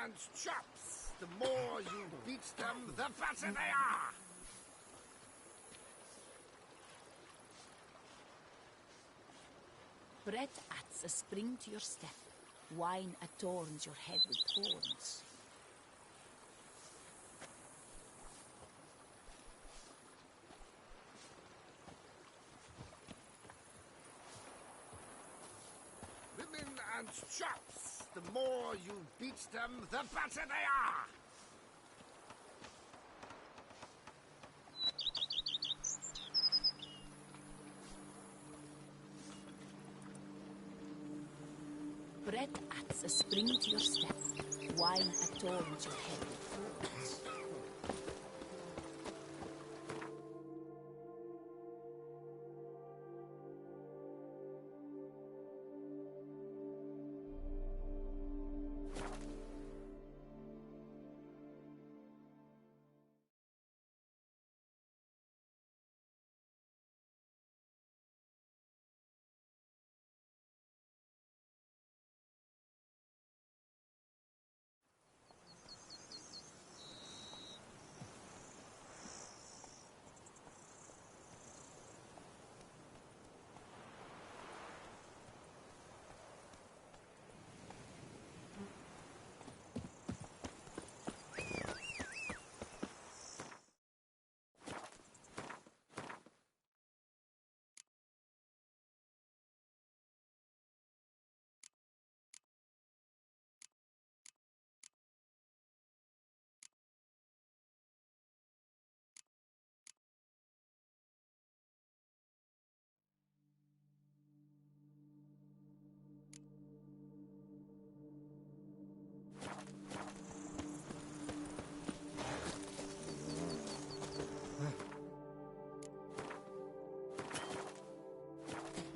and chops. The more you beat them, the fatter they are. Bread adds a spring to your step. Wine adorns your head with thorns. Women and chops. The more you beat them, the fatter they are. Bread adds a spring to your step. Wine adorns your head with thorns.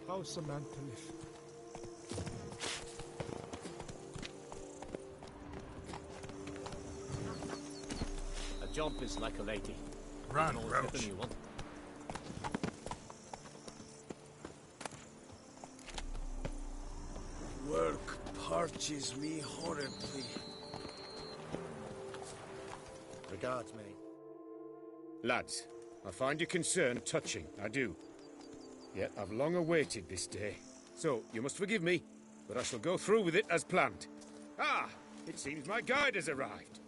How's Samantha live? A jump is like a lady. Run, Always Roach. get the new one. Work parches me horribly. Regards, mate. Lads, I find your concern touching, I do. Yet I've long awaited this day. So, you must forgive me, but I shall go through with it as planned. Ah! It seems my guide has arrived.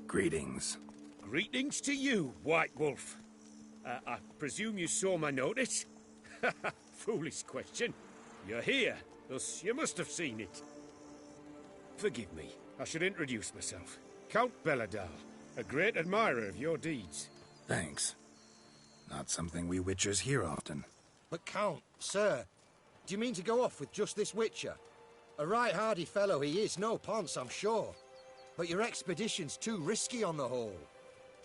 Greetings. Greetings to you, White Wolf. I presume you saw my notice? Foolish question. You're here, thus you must have seen it. Forgive me, I should introduce myself. Count Belladal, a great admirer of your deeds. Thanks. Not something we Witchers hear often. But Count, sir, do you mean to go off with just this Witcher? A right hardy fellow he is, no ponce, I'm sure. But your expedition's too risky on the whole.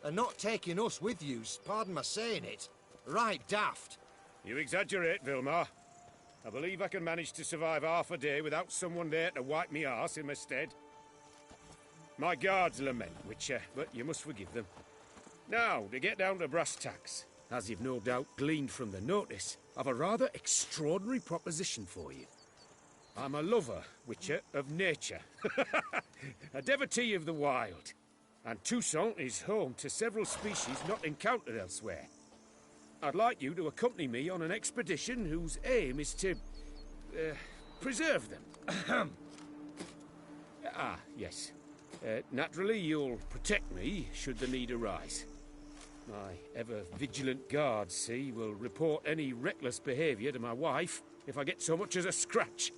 And not taking us with you's, pardon my saying it, right daft. You exaggerate, Vilmar. I believe I can manage to survive half a day without someone there to wipe me arse in my stead. My guards lament, Witcher, but you must forgive them. Now, to get down to brass tacks, as you've no doubt gleaned from the notice, I've a rather extraordinary proposition for you. I'm a lover, Witcher, of nature. A devotee of the wild. And Toussaint is home to several species not encountered elsewhere. I'd like you to accompany me on an expedition whose aim is to... preserve them. Yes. Naturally, you'll protect me should the need arise. My ever-vigilant guards, see, will report any reckless behaviour to my wife if I get so much as a scratch.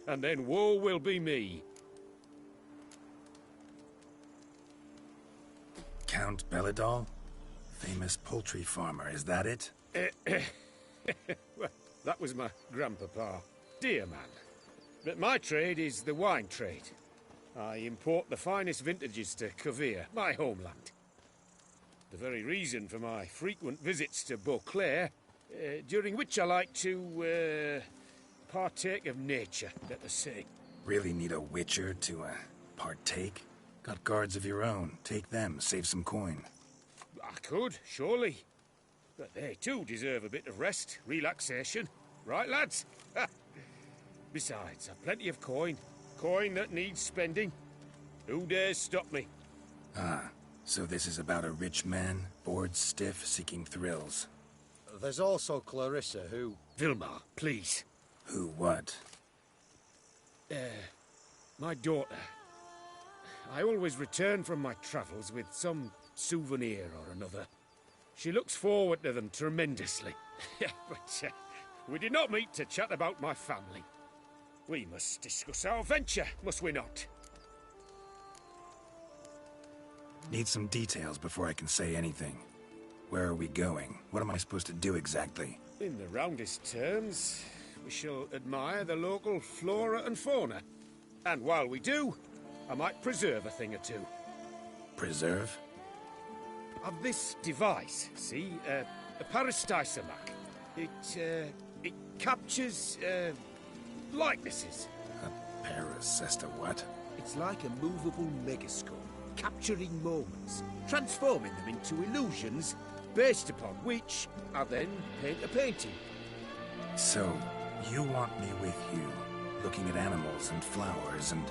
And then woe will be me. Count Belladal? Famous poultry farmer, is that it? Well, that was my grandpapa. Dear man. But my trade is the wine trade. I import the finest vintages to Covere, my homeland. The very reason for my frequent visits to Beauclair, during which I like to, partake of nature, let us say. Really need a Witcher to, partake? Got guards of your own. Take them, save some coin. I could, surely. But they too deserve a bit of rest, relaxation. Right, lads? Besides, I've plenty of coin. Coin that needs spending. Who dares stop me? Ah, so this is about a rich man, bored stiff, seeking thrills. There's also Clarissa, who... Vilmar, please. Who what? My daughter. I always return from my travels with some souvenir or another. She looks forward to them tremendously. But we did not meet to chat about my family. We must discuss our venture, must we not? Need some details before I can say anything. Where are we going? What am I supposed to do exactly? In the roundest terms, we shall admire the local flora and fauna. And while we do, I might preserve a thing or two. Preserve? Of this device, see? A peristysomac. It captures, likenesses. A paracesta what? It's like a movable megascope, capturing moments, transforming them into illusions, Based upon which, I then paint a painting. So, you want me with you, looking at animals and flowers and...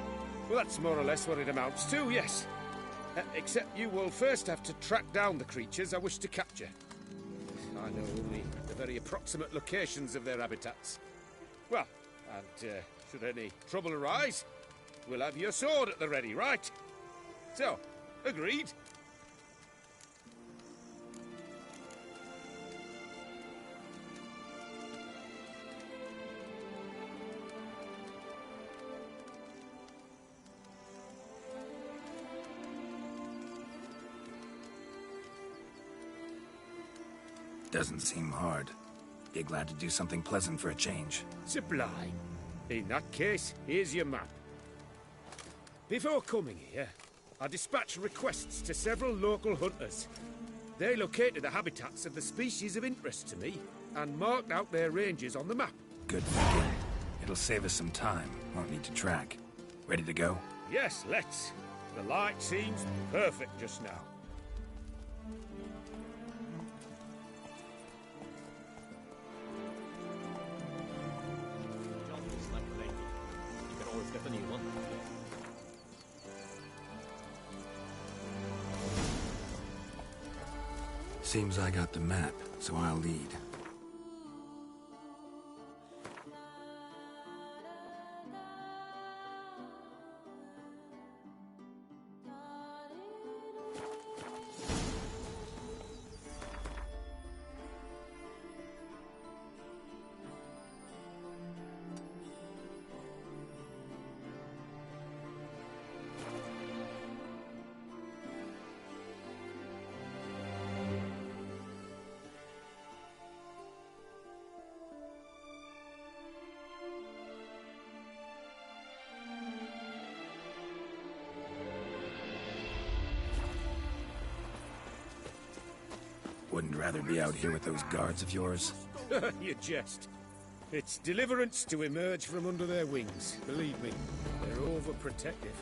Well, that's more or less what it amounts to, yes. Except you will first have to track down the creatures I wish to capture. I know only the very approximate locations of their habitats. Well, and should any trouble arise, we'll have your sword at the ready, right? So, agreed? Doesn't seem hard. Be glad to do something pleasant for a change. Sublime. In that case, here's your map. Before coming here, I dispatched requests to several local hunters. They located the habitats of the species of interest to me and marked out their ranges on the map. Good thinking. It'll save us some time. Won't need to track. Ready to go? Yes, let's. The light seems perfect just now. Jump is like a lady. You can always get a new one. Seems I got the map, so I'll lead. Wouldn't rather be out here with those guards of yours? You jest. It's deliverance to emerge from under their wings. Believe me, they're overprotective.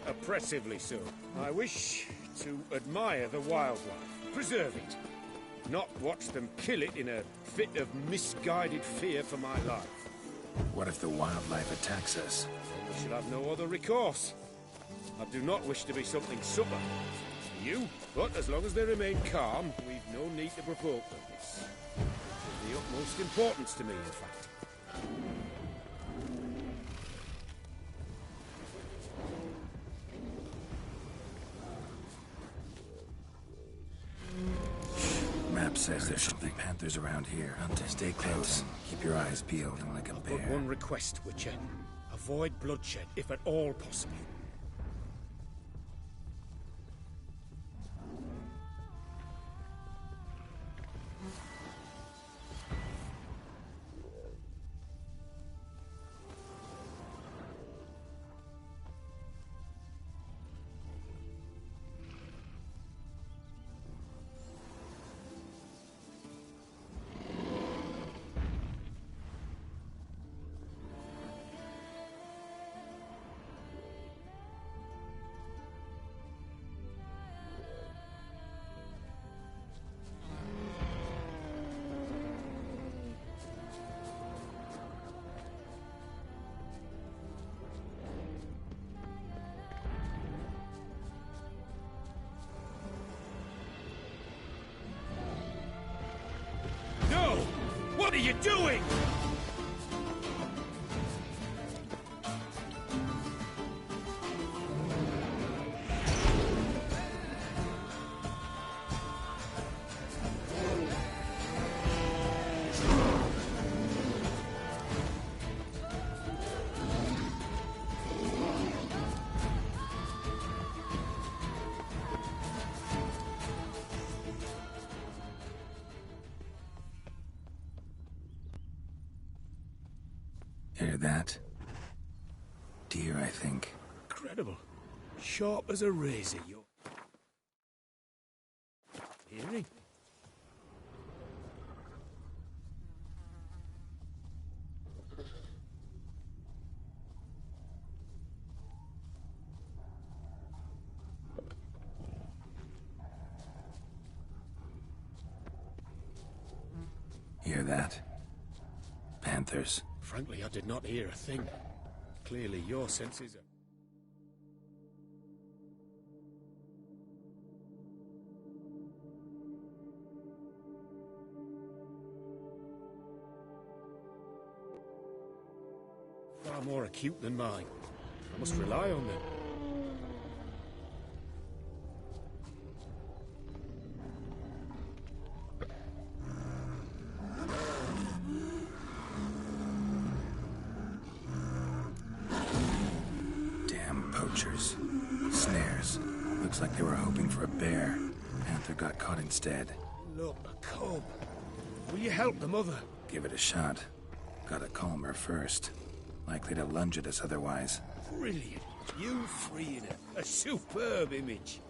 Oppressively so. I wish to admire the wildlife, preserve it, not watch them kill it in a fit of misguided fear for my life. What if the wildlife attacks us? Then we shall have no other recourse. I do not wish to be something supper for you, but as long as they remain calm, we've no need to provoke them. It's of the utmost importance to me, in fact. Map says there's something panthers around here. Stay close. Keep your eyes peeled like a But bear. one request, Witcher. Avoid bloodshed, if at all possible. you doing? Hear that? Deer, I think. Incredible. Sharp as a razor, you're... Hearing? Hear that? Panthers. Frankly, I did not hear a thing. Clearly, your senses are... far more acute than mine. I must rely on them. Damn poachers. Snares. Looks like they were hoping for a bear. Panther got caught instead. Look, a cub. Will you help the mother? Give it a shot. Gotta calm her first. Likely to lunge at us otherwise. Brilliant. You freeing her. A superb image.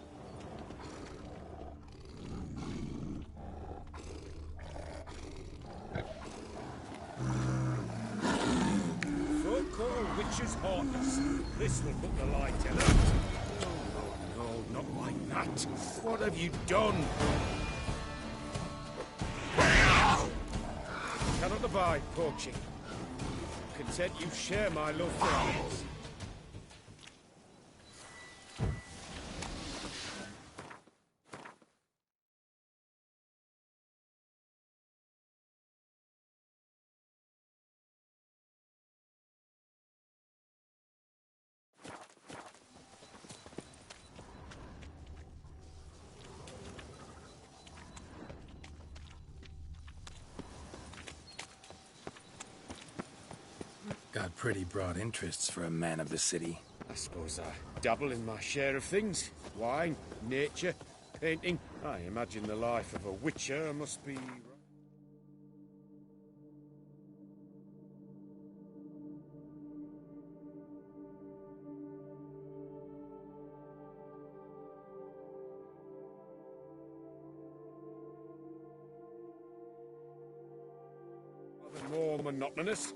Folk call witches heartless. This will put the light in her. No, not like that. What have you done? Cannot abide poaching. Content you share my love for animals. Got pretty broad interests for a man of the city. I suppose I dabble in my share of things. Wine, nature, painting. I imagine the life of a witcher must be... rather more monotonous.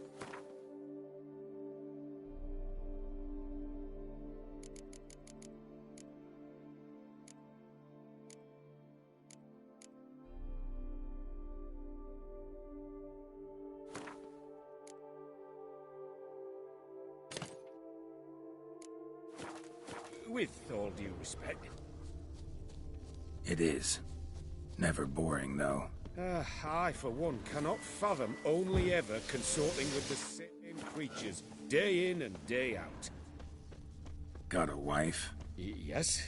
With all due respect. It is. Never boring, though. I, for one, cannot fathom only ever consorting with the same creatures, day in and day out. Got a wife? Yes?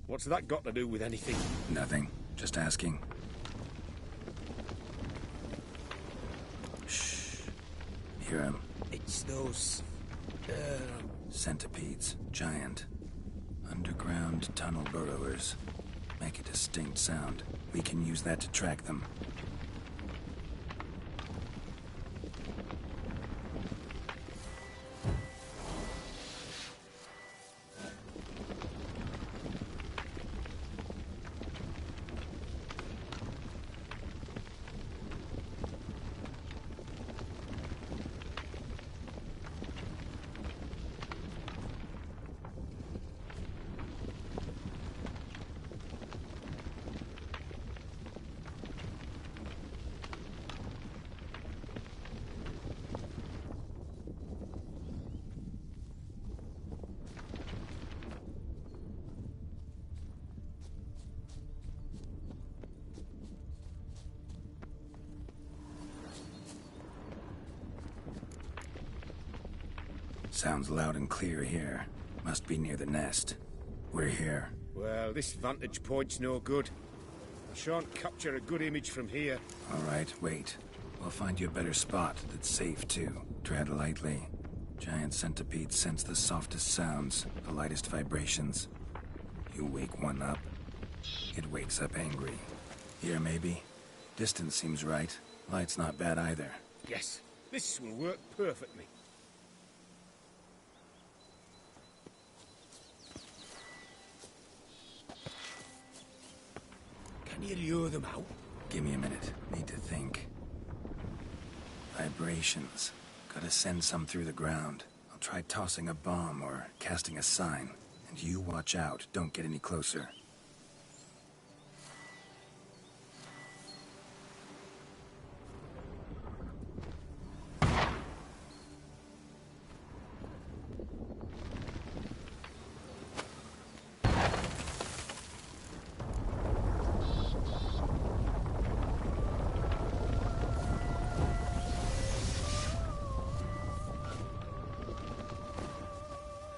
What's that got to do with anything? Nothing. Just asking. Shh. Hear him. It's those... Centipedes. Giant. Underground tunnel burrowers. Make a distinct sound. We can use that to track them. Sounds loud and clear here. Must be near the nest. We're here. Well, this vantage point's no good. I shan't capture a good image from here. All right, wait. We'll find you a better spot that's safe, too. Tread lightly. Giant centipedes sense the softest sounds, the lightest vibrations. You wake one up, it wakes up angry. Here, maybe? Distance seems right. Light's not bad either. Yes, this will work perfectly. Can you lure them out? Give me a minute. Need to think. Vibrations. Gotta send some through the ground. I'll try tossing a bomb or casting a sign. And you watch out. Don't get any closer.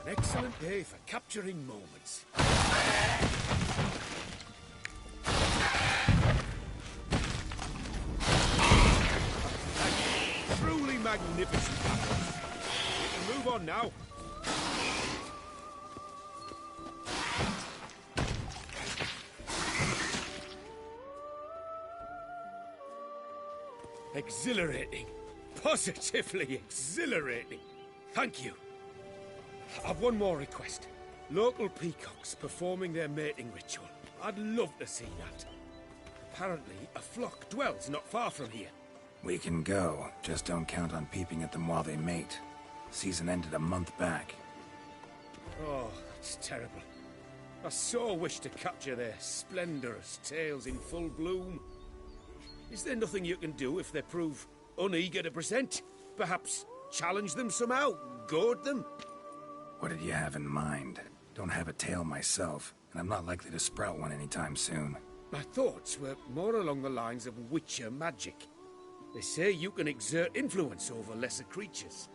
An excellent day for capturing moments. Truly magnificent battles. We can move on now. Exhilarating. Positively exhilarating. Thank you. I've one more request. Local peacocks performing their mating ritual. I'd love to see that. Apparently, a flock dwells not far from here. We can go. Just don't count on peeping at them while they mate. Season ended a month back. Oh, that's terrible. I so wish to capture their splendorous tails in full bloom. Is there nothing you can do if they prove uneager to present? Perhaps challenge them somehow? Goad them? What did you have in mind? Don't have a tail myself, and I'm not likely to sprout one anytime soon. My thoughts were more along the lines of witcher magic. They say you can exert influence over lesser creatures.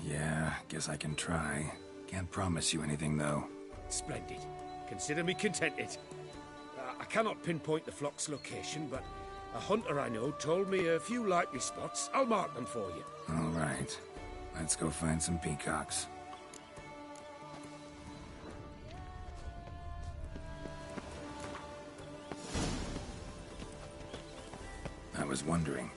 Yeah, guess I can try. Can't promise you anything, though. Splendid. Consider me contented. I cannot pinpoint the flock's location, but a hunter I know told me a few likely spots. I'll mark them for you. All right. Let's go find some peacocks. I was wondering.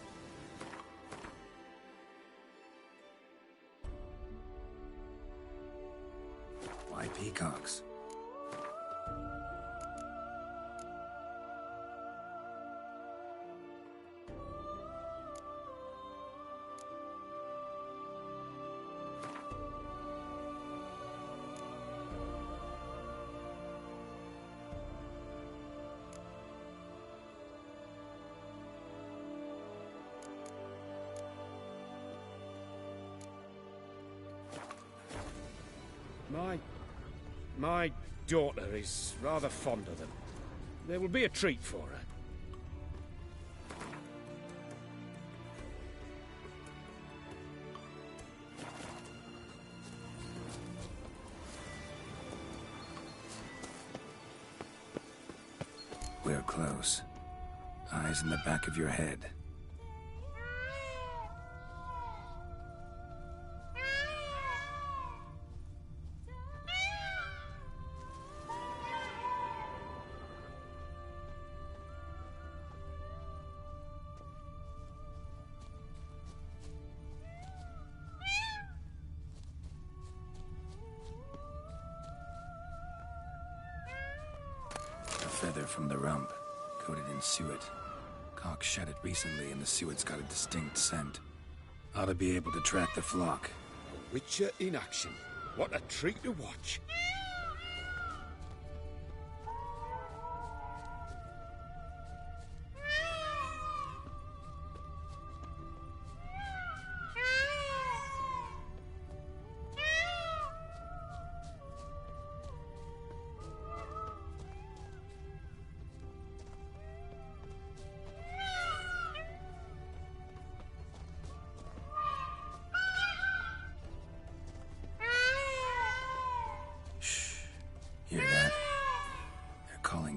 Why peacocks? My daughter is rather fond of them. There will be a treat for her. We're close. Eyes in the back of your head. Feather from the rump, coated in suet. Cock shed it recently and the suet's got a distinct scent. Ought to be able to track the flock. A witcher in action. What a treat to watch.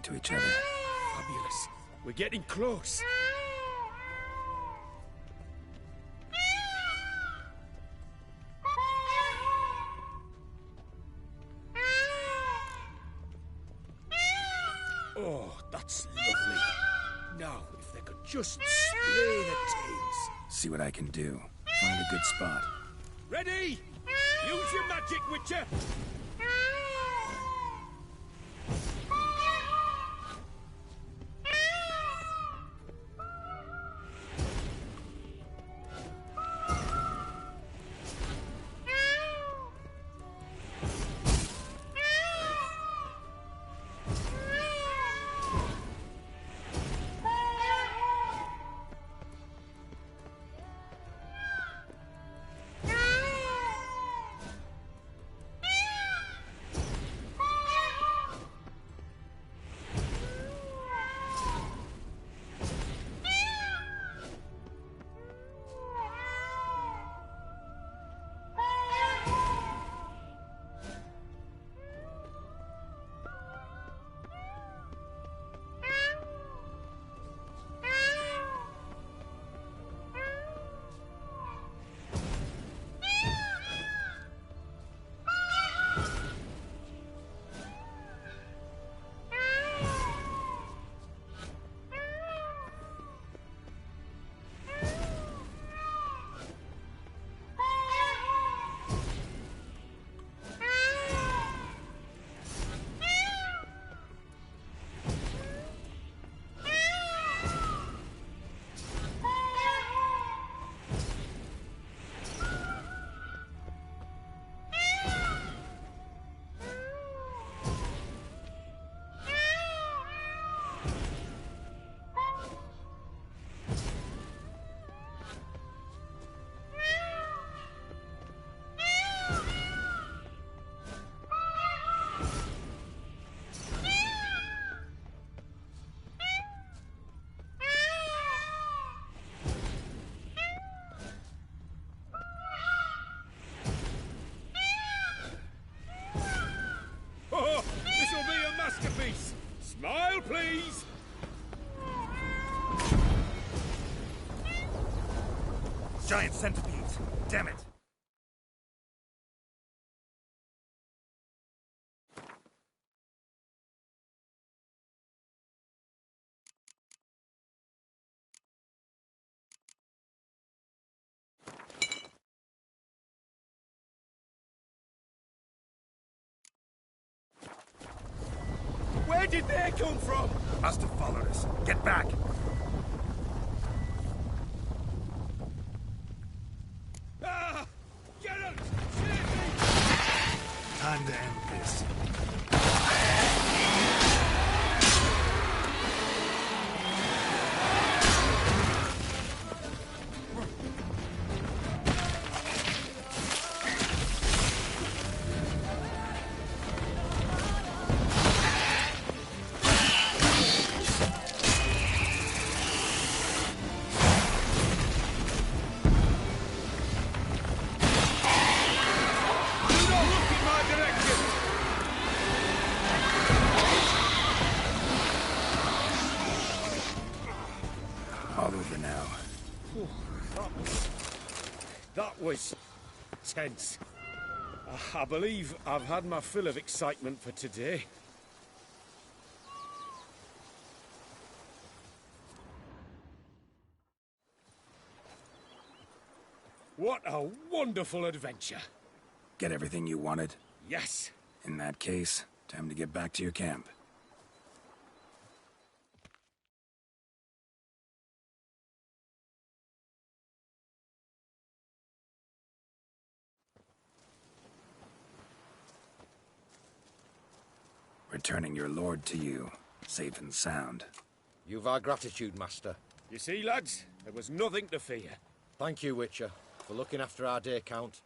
to each other. Fabulous. We're getting close. Oh, that's lovely. Now, if they could just splay the tails. See what I can do. Find a good spot. Ready? Use your magic, Witcher! Oh, this'll be a masterpiece! Smile, please! Giant centipedes! Damn it! Where did they come from? Must have followed us. Get back! Ah! Geralt! Save me! Time to end this. All over now. That was tense. I believe I've had my fill of excitement for today. What a wonderful adventure. Get everything you wanted? Yes. In that case, time to get back to your camp. Returning your lord to you, safe and sound. You've our gratitude, Master. You see, lads, there was nothing to fear. Thank you, Witcher, for looking after our day count.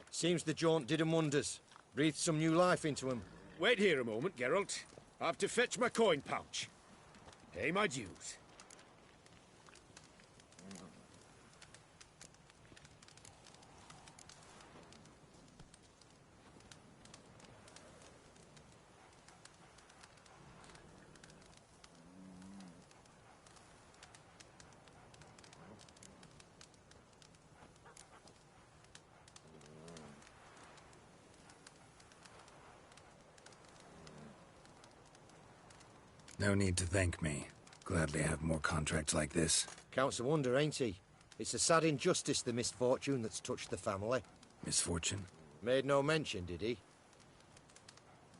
Seems the jaunt did 'em wonders. Breathed some new life into 'em. Wait here a moment, Geralt. I have to fetch my coin pouch. Pay my dues. No need to thank me. Gladly have more contracts like this. Counts a wonder, ain't he? It's a sad injustice, the misfortune that's touched the family. Misfortune? Made no mention, did he?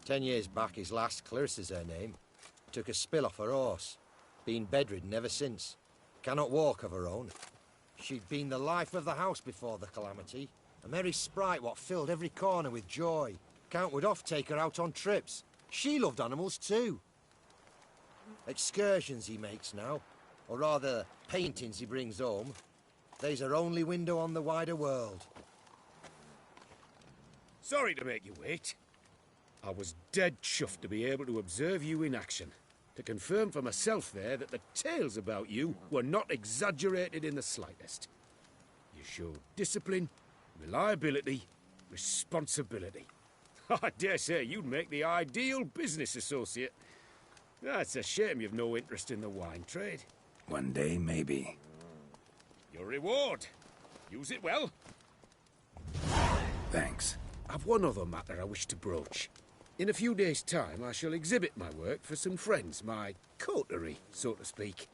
10 years back, his last, Clarissa's her name, took a spill off her horse. Been bedridden ever since. Cannot walk of her own. She'd been the life of the house before the calamity. A merry sprite what filled every corner with joy. Count would oft take her out on trips. She loved animals too. Excursions he makes now, or rather, paintings he brings home. They's her only window on the wider world. Sorry to make you wait. I was dead chuffed to be able to observe you in action. To confirm for myself there that the tales about you were not exaggerated in the slightest. You showed discipline, reliability, responsibility. I dare say you'd make the ideal business associate. It's a shame you've no interest in the wine trade. One day, maybe. Your reward. Use it well. Thanks. I've one other matter I wish to broach. In a few days' time, I shall exhibit my work for some friends, my coterie, so to speak.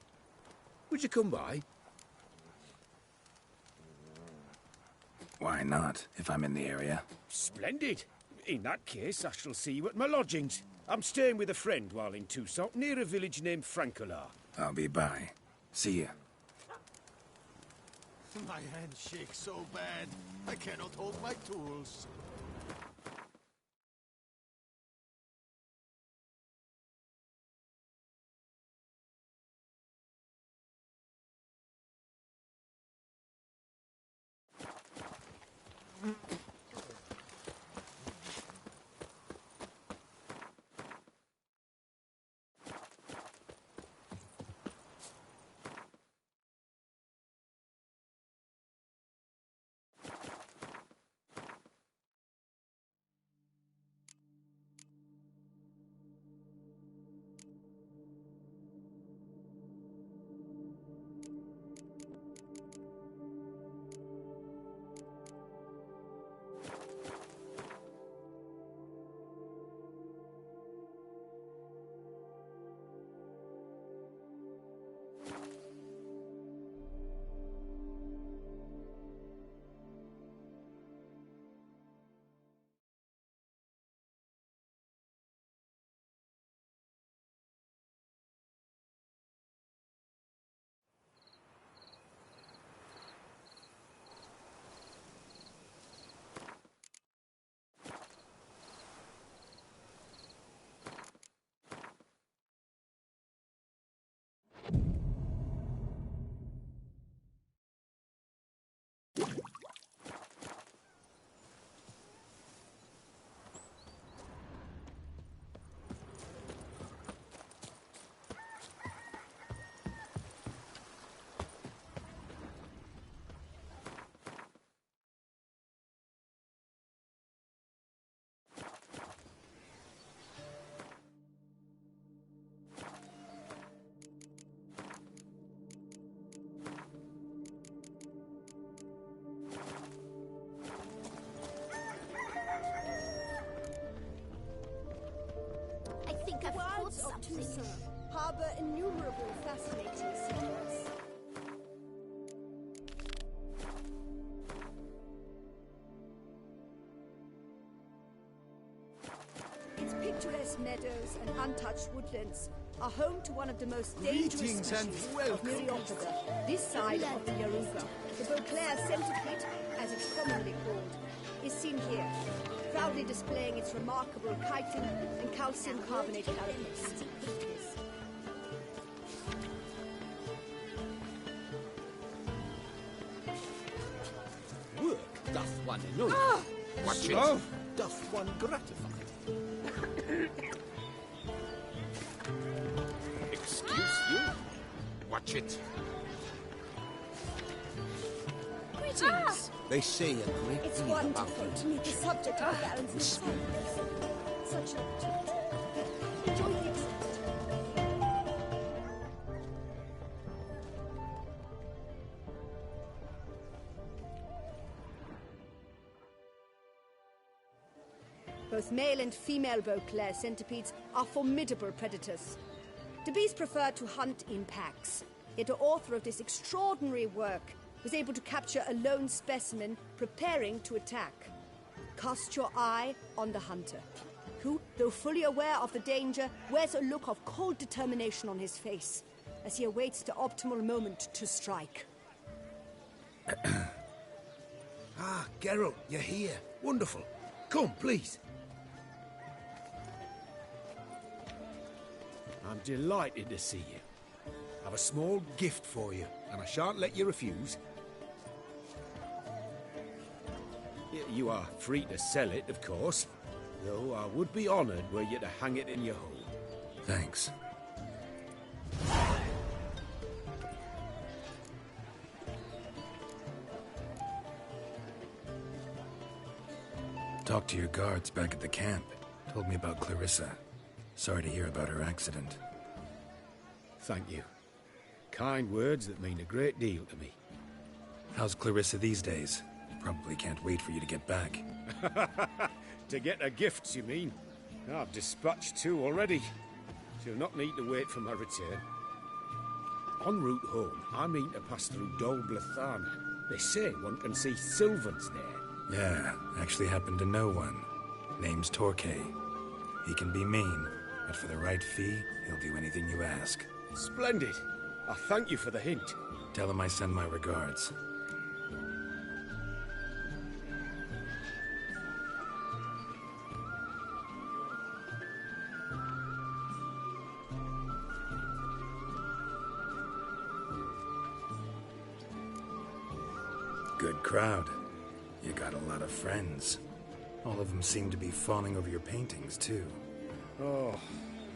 Would you come by? Why not, if I'm in the area? Splendid. In that case, I shall see you at my lodgings. I'm staying with a friend while in Toussaint, near a village named Francolar. I'll be by. See ya. My hand shakes so bad, I cannot hold my tools. I think I've caught something. Harbour innumerable fascinating secrets. Its picturesque meadows and untouched woodlands are home to one of the most dangerous Greetings and species of welcome. Myriophoga, this side of the Yaruga. The Beauclair centipede, as it's commonly called, is seen here, proudly displaying its remarkable chitin and calcium carbonate carapace. Work doth one know. Watch Love? doth one gratified. Excuse you. Watch it. Greetings. They say a great It's deal about wonderful you. to meet the subject of Baron's disciples. Such a enjoy the exhibit. Both male and female Beauclair centipedes are formidable predators. The bees prefer to hunt in packs, yet the author of this extraordinary work was able to capture a lone specimen preparing to attack. Cast your eye on the hunter, who, though fully aware of the danger, wears a look of cold determination on his face as he awaits the optimal moment to strike. Ah, Geralt, you're here. Wonderful. Come, please. I'm delighted to see you. I've a small gift for you, and I shan't let you refuse. You are free to sell it, of course, though I would be honoured were you to hang it in your home. Thanks. Talked to your guards back at the camp. Told me about Clarissa. Sorry to hear about her accident. Thank you. Kind words that mean a great deal to me. How's Clarissa these days? Probably can't wait for you to get back. To get her gifts, you mean? I've dispatched 2 already. She'll not need to wait for my return. En route home, I mean to pass through Dol Blathana. They say one can see Sylvans there. Yeah, actually happen to know one. Name's Torquay. He can be mean, but for the right fee, he'll do anything you ask. Splendid. I thank you for the hint. Tell him I send my regards. Good crowd. You got a lot of friends. All of them seem to be fawning over your paintings, too. Oh,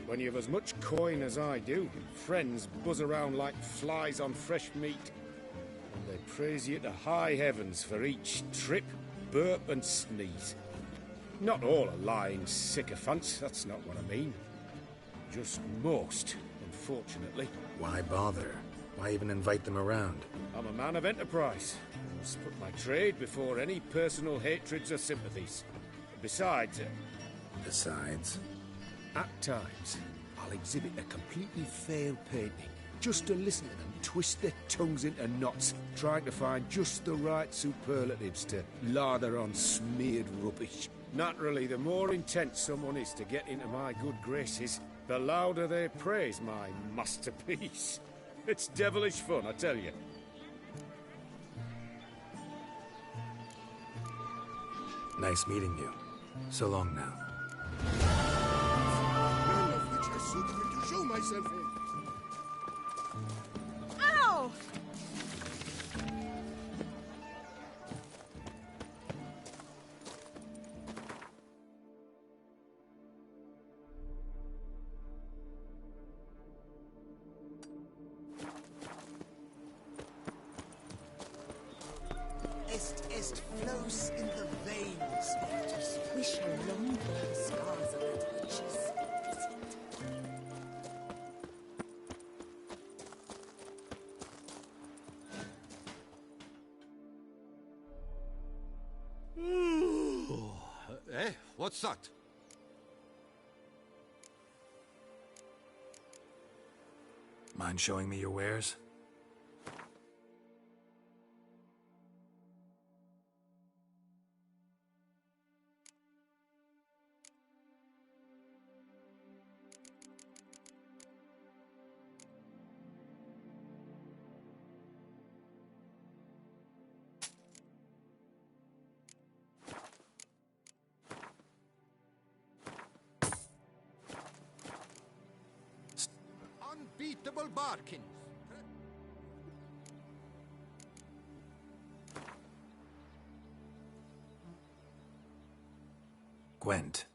when you have as much coin as I do, friends buzz around like flies on fresh meat. And they praise you to high heavens for each trip, burp and sneeze. Not all are lying sycophants, that's not what I mean. Just most, unfortunately. Why bother? Why even invite them around? I'm a man of enterprise. I must put my trade before any personal hatreds or sympathies. Besides... At times, I'll exhibit a completely failed painting, just to listen to them twist their tongues into knots, trying to find just the right superlatives to lather on smeared rubbish. Naturally, the more intent someone is to get into my good graces, the louder they praise my masterpiece. It's devilish fun, I tell you. Nice meeting you. So long now. None of which are suitable to show myself in. Ow! Est flows in the veins. Just wish how long were the scars of that witch's. Eh? What's that? Mind showing me your wares? Unbeatable bargains. Gwent.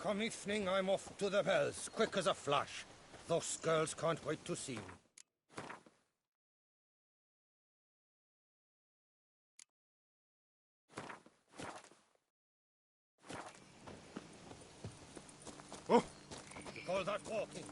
Come evening, I'm off to the bells, quick as a flash. Those girls can't wait to see me. Oh! You call that walking?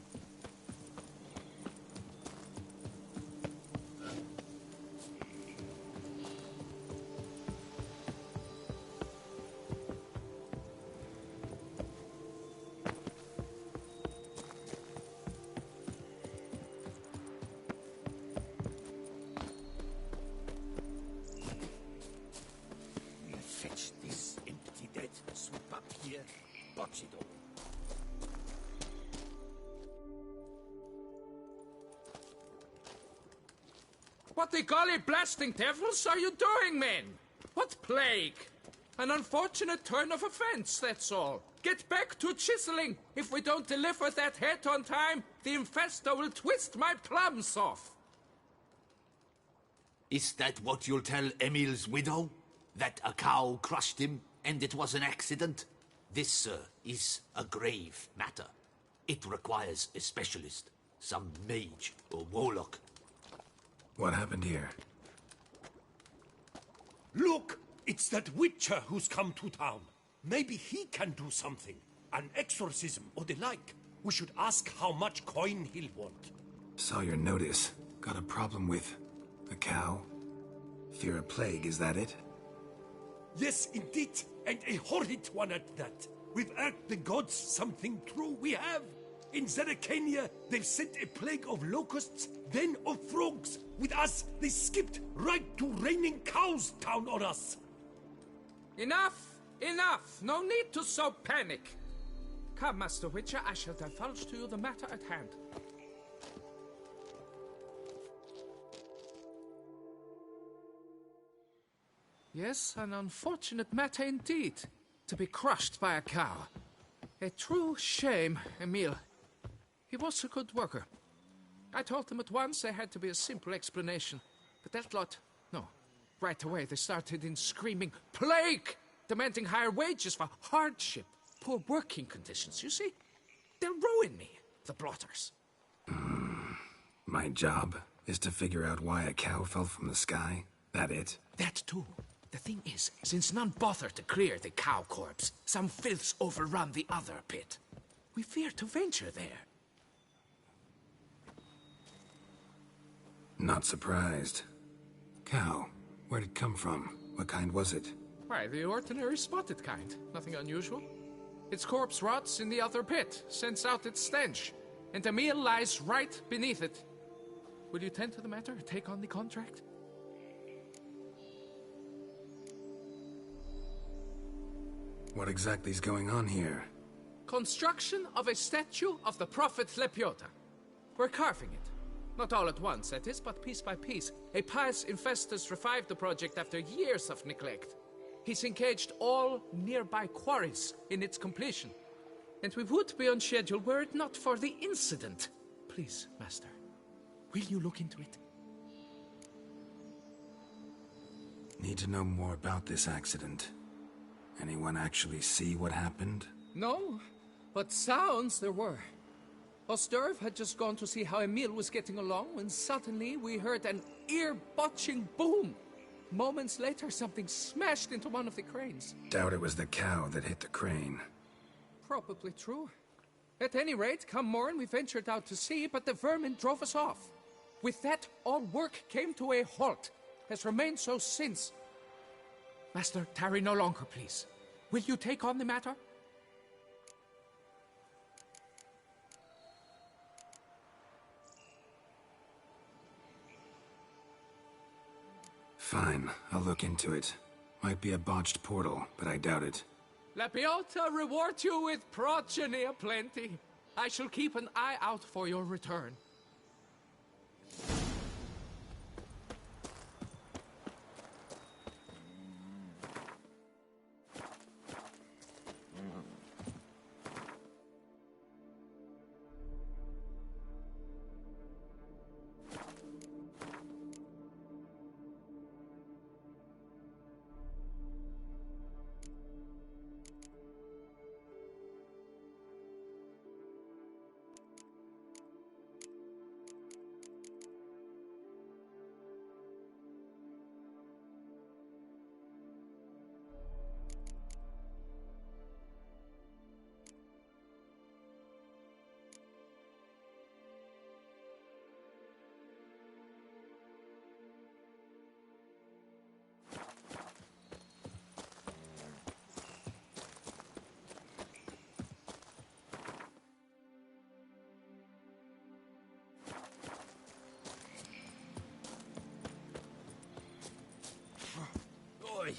Fetch this empty dead, sweep up here, botch it all. What the golly blasting devils are you doing, men? What plague? An unfortunate turn of offense, that's all. Get back to chiseling. If we don't deliver that head on time, the infestor will twist my plums off. Is that what you'll tell Emil's widow? That a cow crushed him and it was an accident? This, sir, is a grave matter. It requires a specialist, some mage or warlock. What happened here? Look! It's that witcher who's come to town. Maybe he can do something. An exorcism or the like. We should ask how much coin he'll want. Saw your notice. Got a problem with a cow? Fear a plague, is that it? Yes, indeed. And a horrid one at that. We've earned the gods something true, we have. In Zeracania, they've sent a plague of locusts, then of frogs. With us, they skipped right to raining cows down on us. Enough! Enough! No need to so panic. Come, Master Witcher, I shall divulge to you the matter at hand. Yes, an unfortunate matter indeed. To be crushed by a cow. A true shame, Emil. He was a good worker. I told them at once there had to be a simple explanation. But that lot, no. Right away they started in screaming, "Plague!" Demanding higher wages for hardship. Poor working conditions, you see? They'll ruin me, the blotters. My job is to figure out why a cow fell from the sky? That it? That too. The thing is, since none bothered to clear the cow corpse, some filths overrun the other pit. We fear to venture there. Not surprised. Cow, where'd it come from? What kind was it? Why, the ordinary spotted kind. Nothing unusual. Its corpse rots in the other pit, sends out its stench, and Emil lies right beneath it. Will you tend to the matter, take on the contract? What exactly is going on here? Construction of a statue of the prophet Lepiota. We're carving it. Not all at once, that is, but piece by piece. A pious infestus revived the project after years of neglect. He's engaged all nearby quarries in its completion. And we would be on schedule were it not for the incident. Please, Master, will you look into it? Need to know more about this accident. Anyone actually see what happened? No, but sounds there were. Osterv had just gone to see how Emil was getting along when suddenly we heard an ear-botching boom. Moments later, something smashed into one of the cranes. Doubt it was the cow that hit the crane. Probably true. At any rate, come morn, we ventured out to sea, but the vermin drove us off. With that, all work came to a halt. Has remained so since. Master, tarry no longer, please. Will you take on the matter? Fine, I'll look into it. Might be a botched portal, but I doubt it. Lepiota reward you with progeny aplenty. I shall keep an eye out for your return.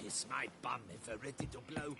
Is my bum ever ready to blow?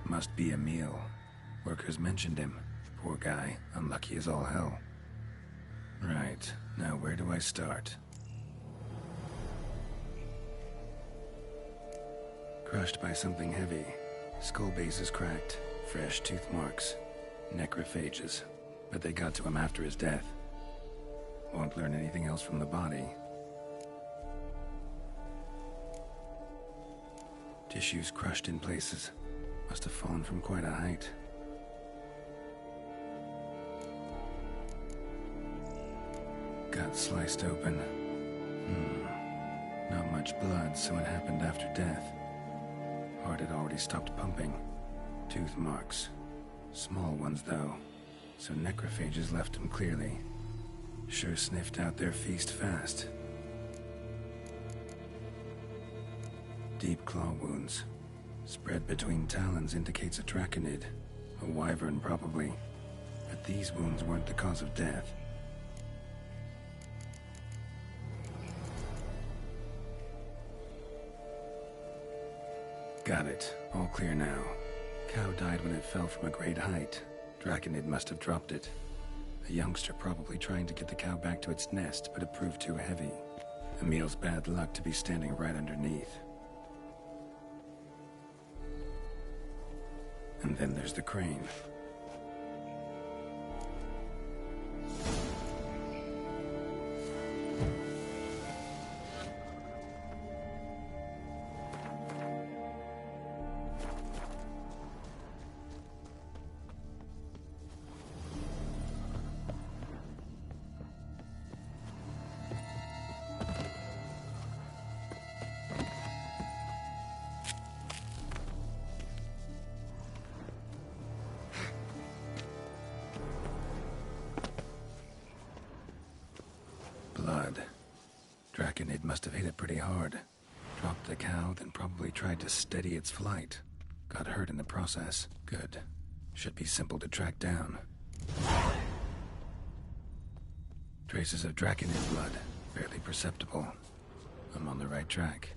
Must be Emil. Workers mentioned him. Poor guy, unlucky as all hell. Right, now where do I start? Crushed by something heavy. Skull base is cracked. Fresh tooth marks. Necrophages. But they got to him after his death. Won't learn anything else from the body. Tissues crushed in places. Must have fallen from quite a height. Gut sliced open. Not much blood, so it happened after death. Heart had already stopped pumping. Tooth marks. Small ones, though. So necrophages left him clearly. Sure sniffed out their feast fast. Deep claw wounds. Spread between talons indicates a draconid. A wyvern, probably. But these wounds weren't the cause of death. Got it. All clear now. Cow died when it fell from a great height. Draconid must have dropped it. A youngster probably trying to get the cow back to its nest, but it proved too heavy. Emil's bad luck to be standing right underneath. And then there's the crane. Blood. Draconid must have hit it pretty hard. Dropped the cow, then probably tried to steady its flight. Got hurt in the process. Good. Should be simple to track down. Traces of Draconid blood. Barely perceptible. I'm on the right track.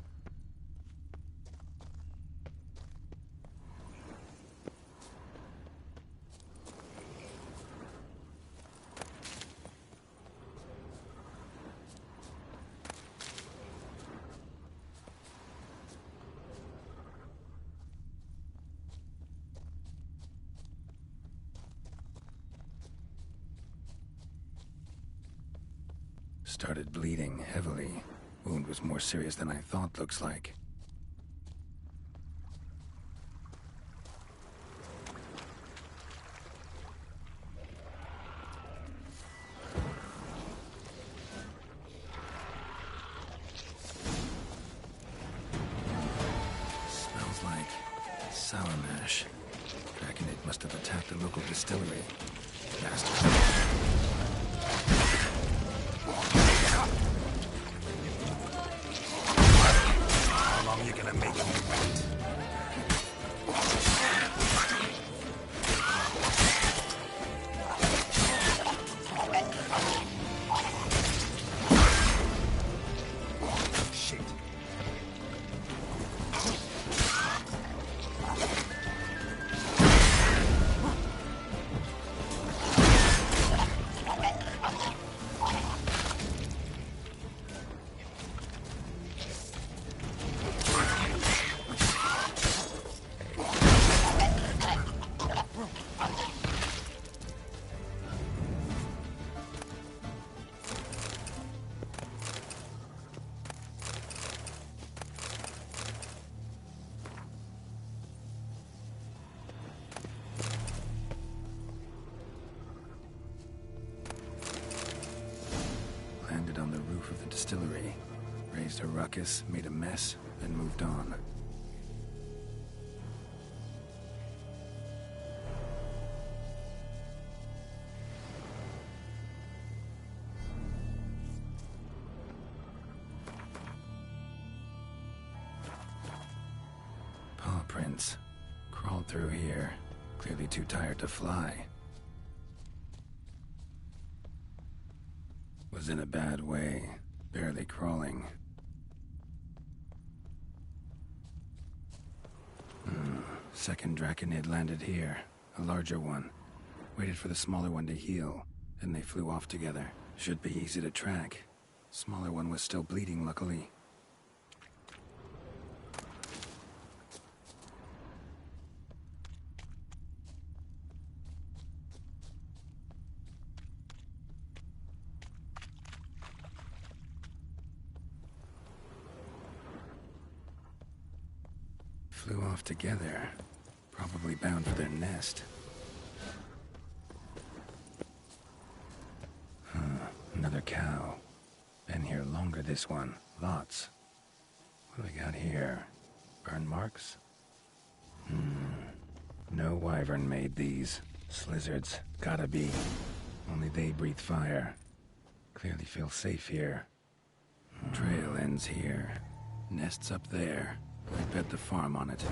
Started bleeding heavily. Wound was more serious than I thought, looks like. Smells like sour mash. Draconid must have attacked the local distillery. Bastard. How long are you gonna make me wait? Shit. carcass, made a mess, then moved on. Paw prints. Crawled through here. Clearly too tired to fly. Was in a bad way. Barely crawling. Second Draconid landed here. A larger one. Waited for the smaller one to heal. Then they flew off together. Should be easy to track. Smaller one was still bleeding, luckily. Flew off together. Probably bound for their nest. Another cow. Been here longer, this one. Lots. What do we got here? Burn marks? No wyvern made these. Slizzards. Gotta be. Only they breathe fire. Clearly feel safe here. Trail ends here. Nest's up there. I bet the farm on it.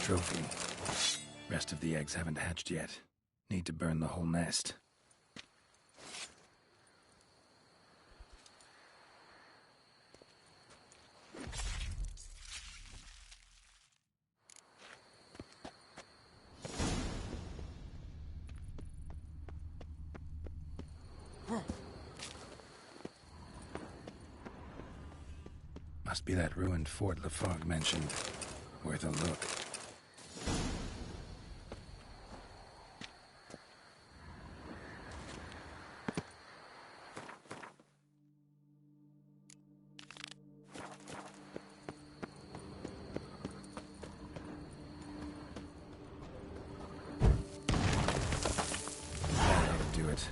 Trophy. Rest of the eggs haven't hatched yet. Need to burn the whole nest. Must be that ruined fort Lafog mentioned. Worth a look. That'll do it.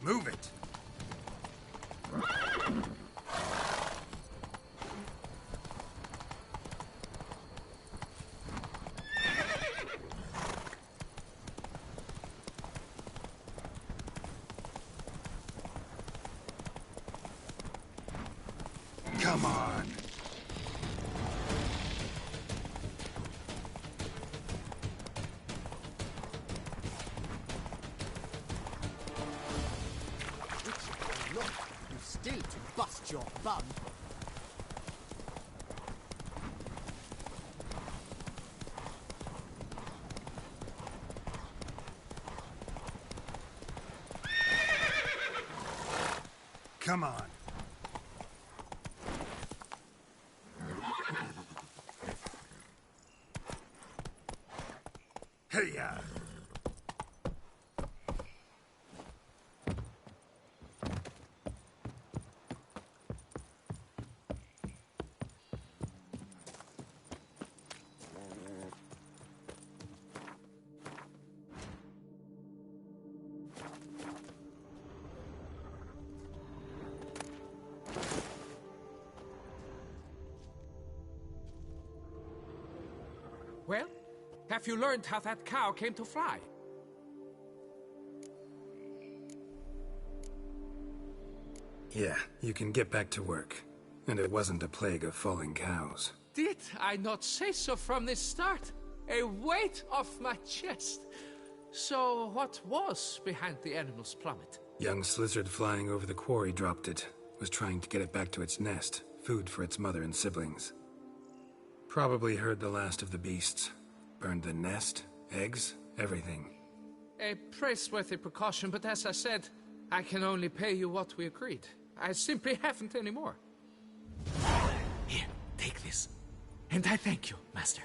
Move it. Come on. Look, you still to bust your bum. Come on. Hey-ya! Well, have you learned how that cow came to fly? Yeah, you can get back to work. And it wasn't a plague of falling cows. Did I not say so from the start? A weight off my chest. So what was behind the animal's plummet? Young lizard flying over the quarry dropped it. Was trying to get it back to its nest. Food for its mother and siblings. Probably heard the last of the beasts. Burned the nest, eggs, everything. A praiseworthy precaution, but as I said, I can only pay you what we agreed. I simply haven't any more. Here, take this. And I thank you, Master.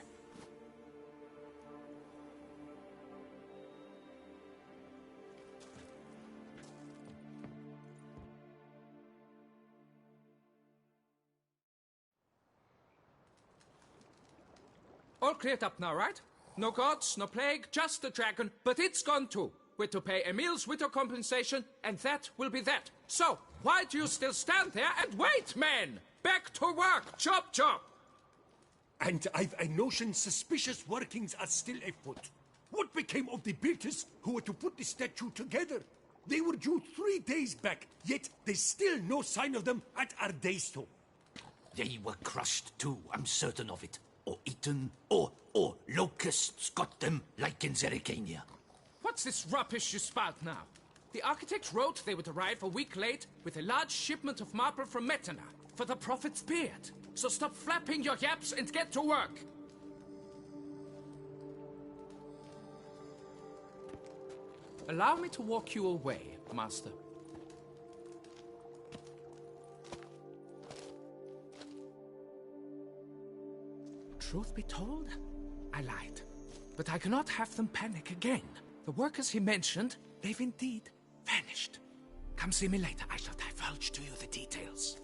All cleared up now, right? No gods, no plague, just the dragon, but it's gone too. We're to pay Emil's widow compensation, and that will be that. So, why do you still stand there and wait, men? Back to work! Chop, chop! And I've a notion suspicious workings are still afoot. What became of the builders who were to put the statue together? They were due 3 days back, yet there's still no sign of them at our daysto. They were crushed too, I'm certain of it. Or eaten, or locusts got them, like in Zerikania. What's this rubbish you spout now? The architect wrote they would arrive a week late with a large shipment of marble from Metana for the prophet's beard. So stop flapping your yaps and get to work. Allow me to walk you away, Master. Truth be told, I lied. But I cannot have them panic again. The workers he mentioned, they've indeed vanished. Come see me later. I shall divulge to you the details.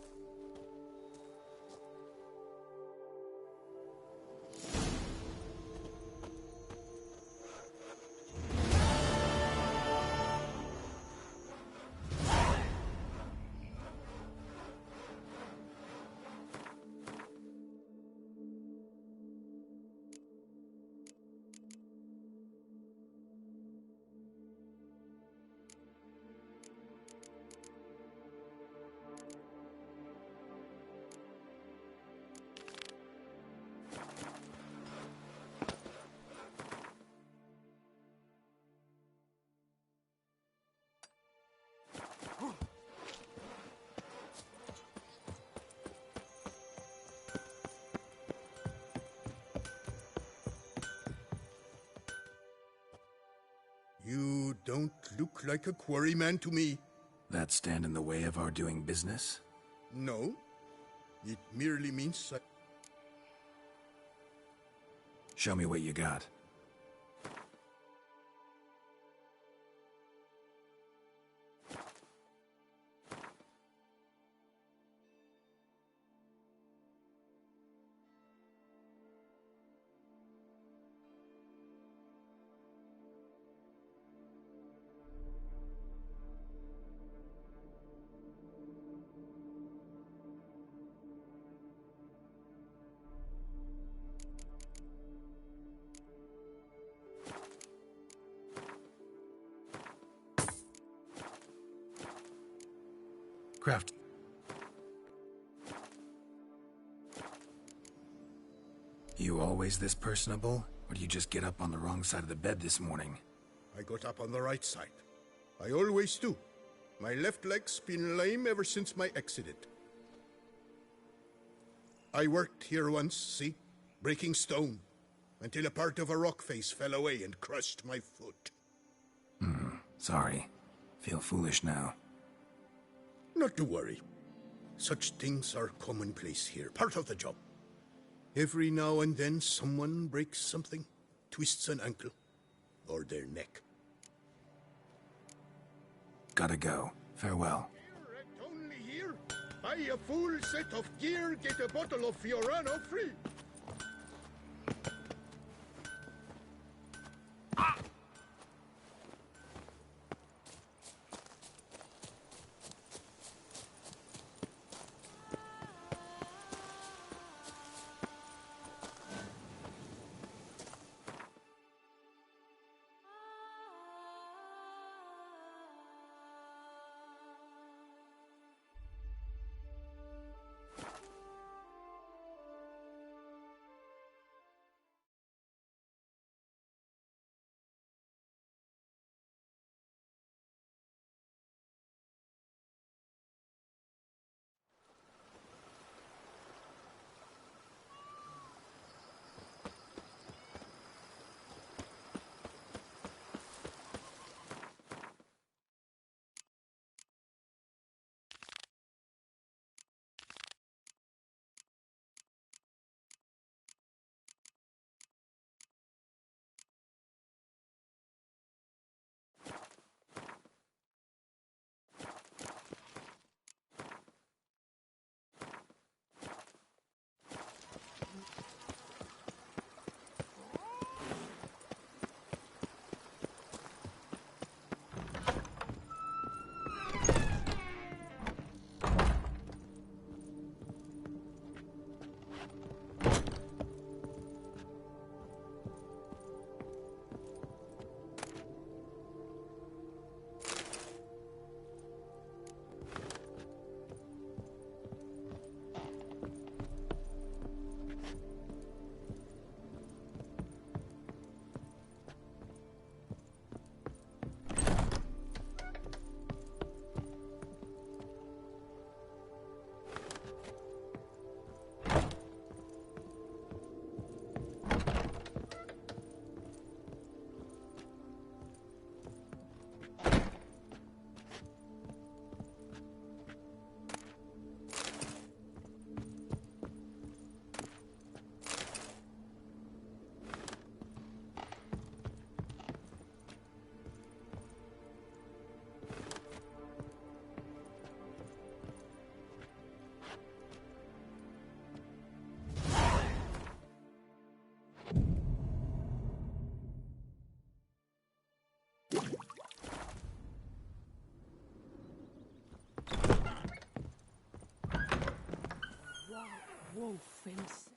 You don't look like a quarryman to me. That stand in the way of our doing business? No. It merely means that... Show me what you got. Craft. You always this personable? Or do you just get up on the wrong side of the bed this morning? I got up on the right side. I always do. My left leg's been lame ever since my accident. I worked here once, see? Breaking stone. Until a part of a rock face fell away and crushed my foot. Sorry. Feel foolish now. Not to worry. Such things are commonplace here, part of the job. Every now and then someone breaks something, twists an ankle, or their neck. Gotta go. Farewell. Here and only here, buy a full set of gear, get a bottle of Fiorano free. Whoa, fence.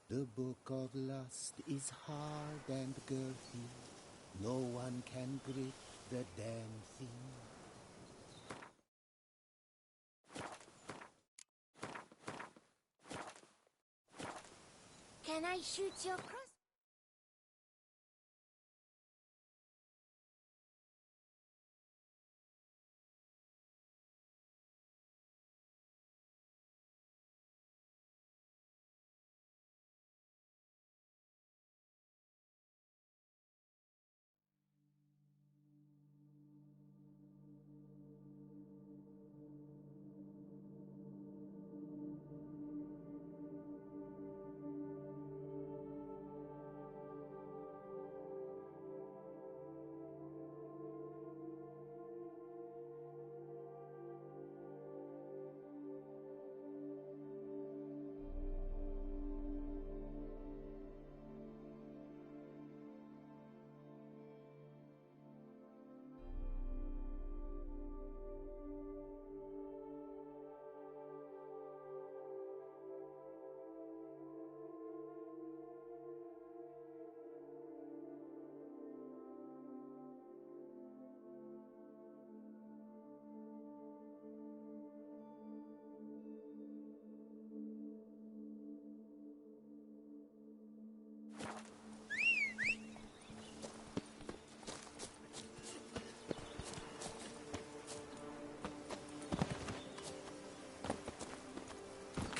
The book of lust is hard and girthy. No one can grip the damn thing. Can I shoot your cross?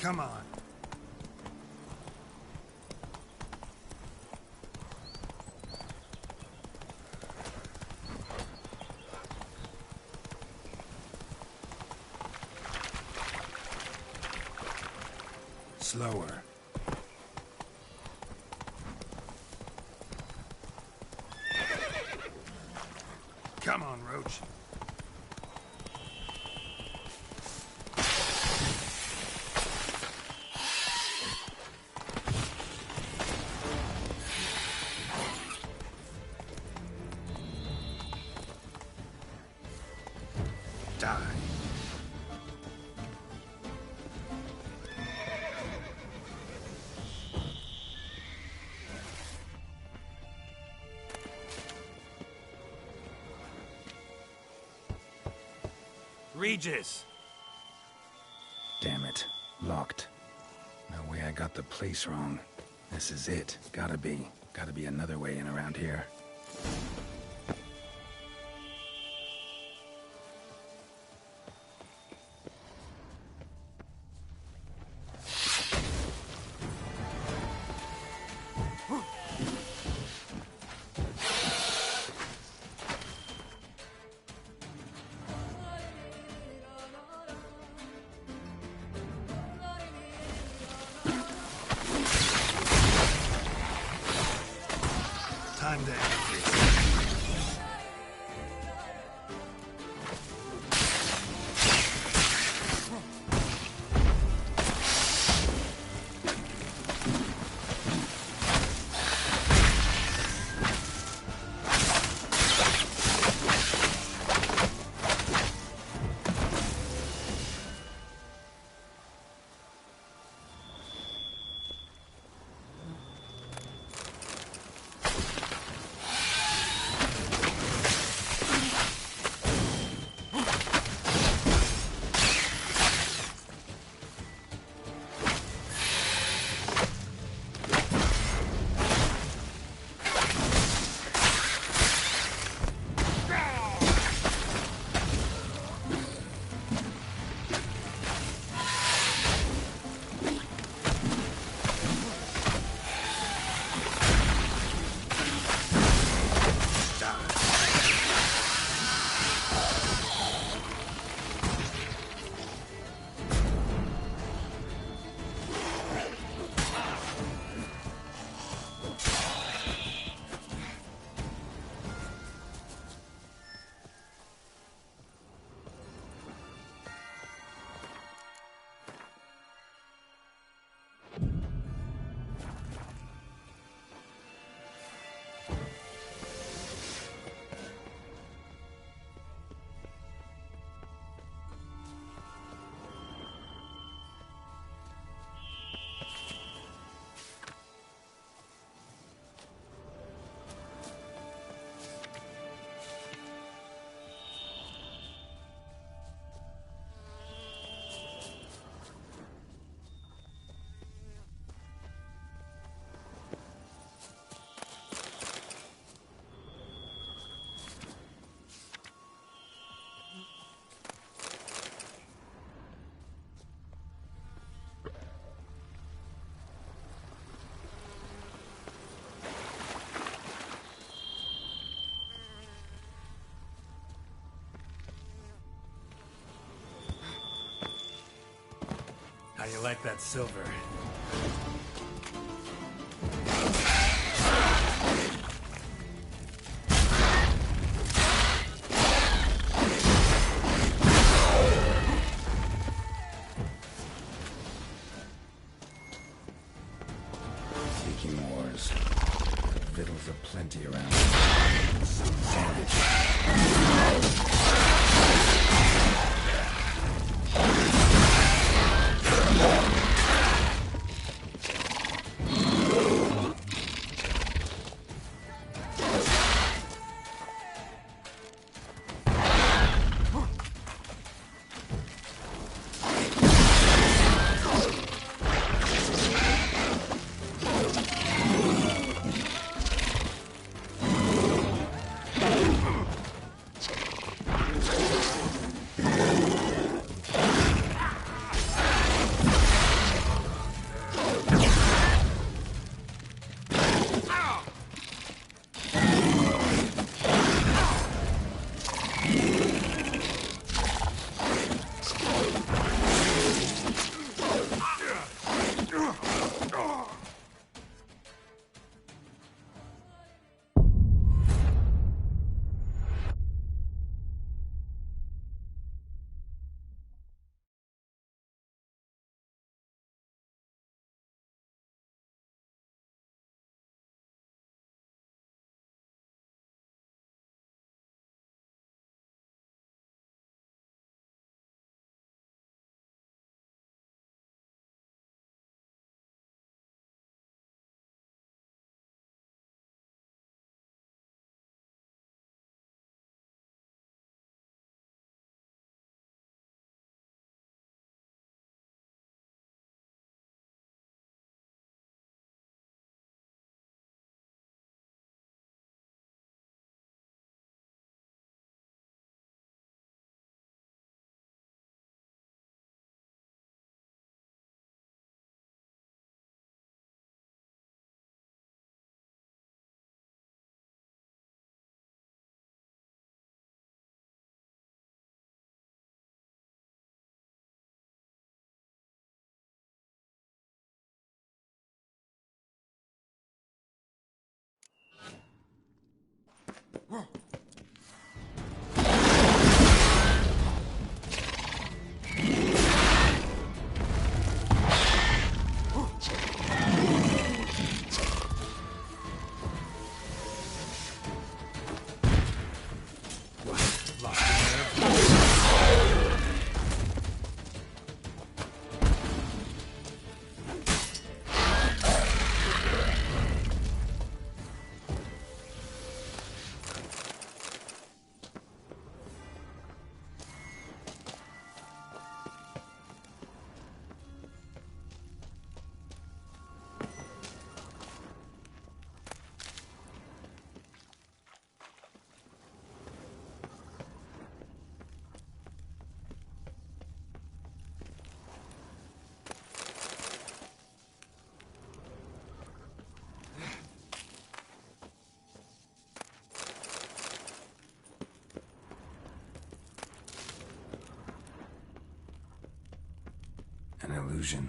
Come on. Slower. Come on, Roach. Die. Regis! Damn it. Locked. No way I got the place wrong. This is it. Gotta be. Gotta be another way in around here. Time to end this. How you like that silver? Taking wars. Victuals aplenty around. Some damage. An illusion.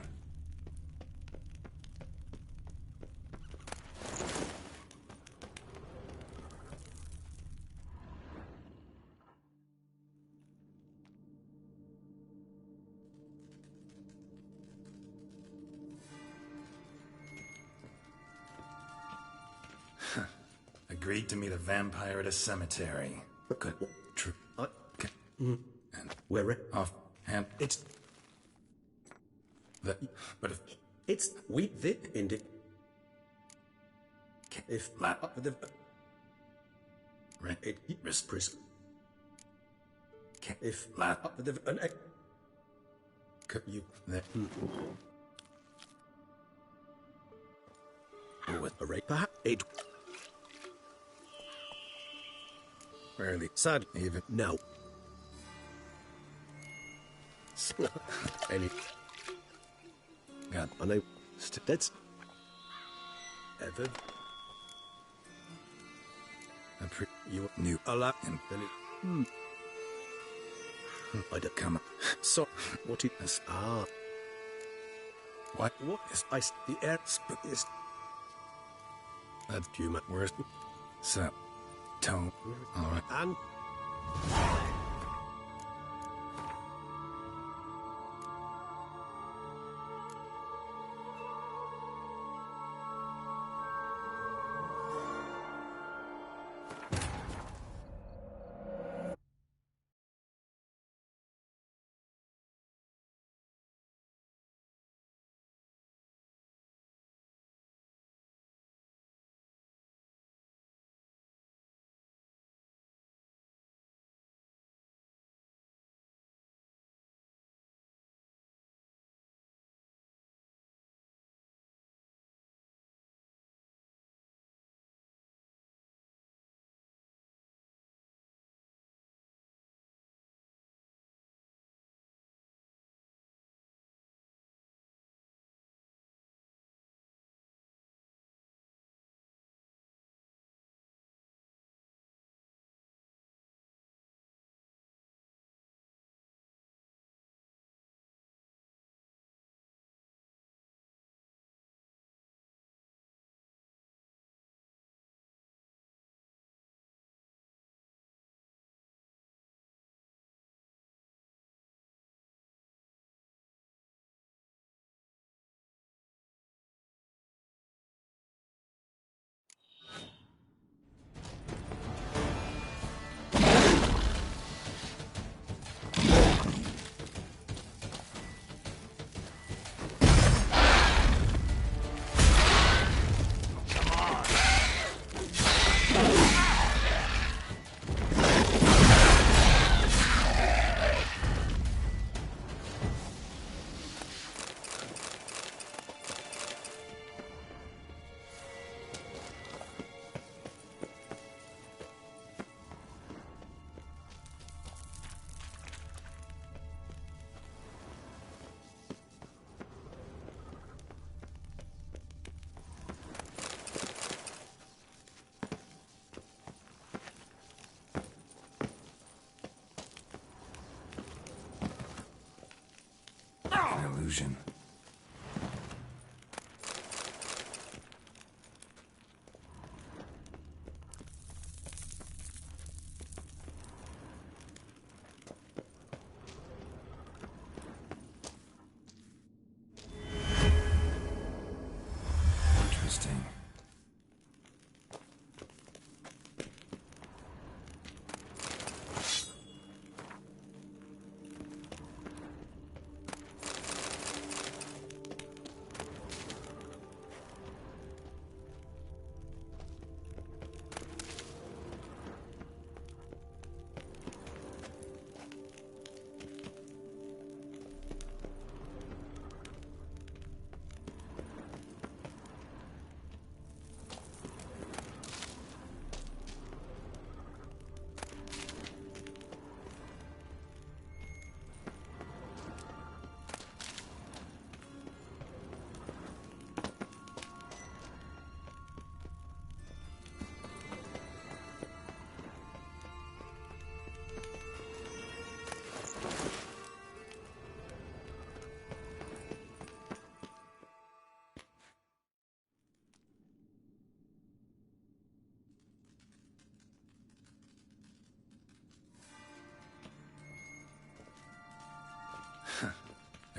Agreed to meet a vampire at a cemetery. Good. True. Okay. And where? Off hand. It's but if it's we the indie. If the right it risk prison. If the an you that with a rate it rarely sad even no any God I know that's ever you knew a lot and then it I don't come so what it is what is ice the air is that human worst so tone all right and an illusion.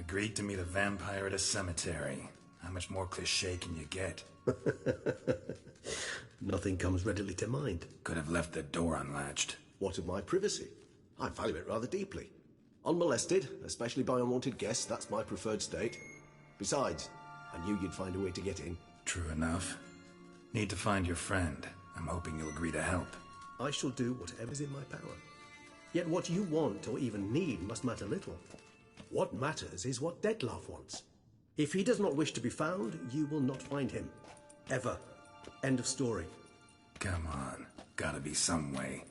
Agreed to meet a vampire at a cemetery. How much more cliché can you get? Nothing comes readily to mind. Could have left the door unlatched. What of my privacy? I value it rather deeply. Unmolested, especially by unwanted guests, that's my preferred state. Besides, I knew you'd find a way to get in. True enough. Need to find your friend. I'm hoping you'll agree to help. I shall do whatever's in my power. Yet what you want or even need must matter little. What matters is what Dettlaff wants. If he does not wish to be found, you will not find him. Ever. End of story. Come on. Gotta be some way.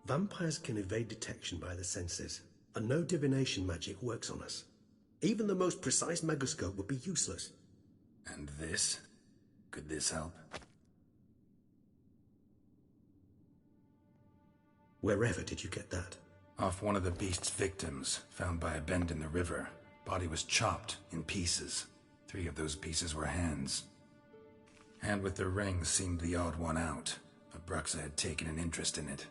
Vampires can evade detection by the senses, and no divination magic works on us. Even the most precise megascope would be useless. And this? Could this help? Wherever did you get that? Off one of the beast's victims, found by a bend in the river. Body was chopped in pieces. 3 of those pieces were hands. Hand with the ring seemed the odd one out. Abruxa had taken an interest in it.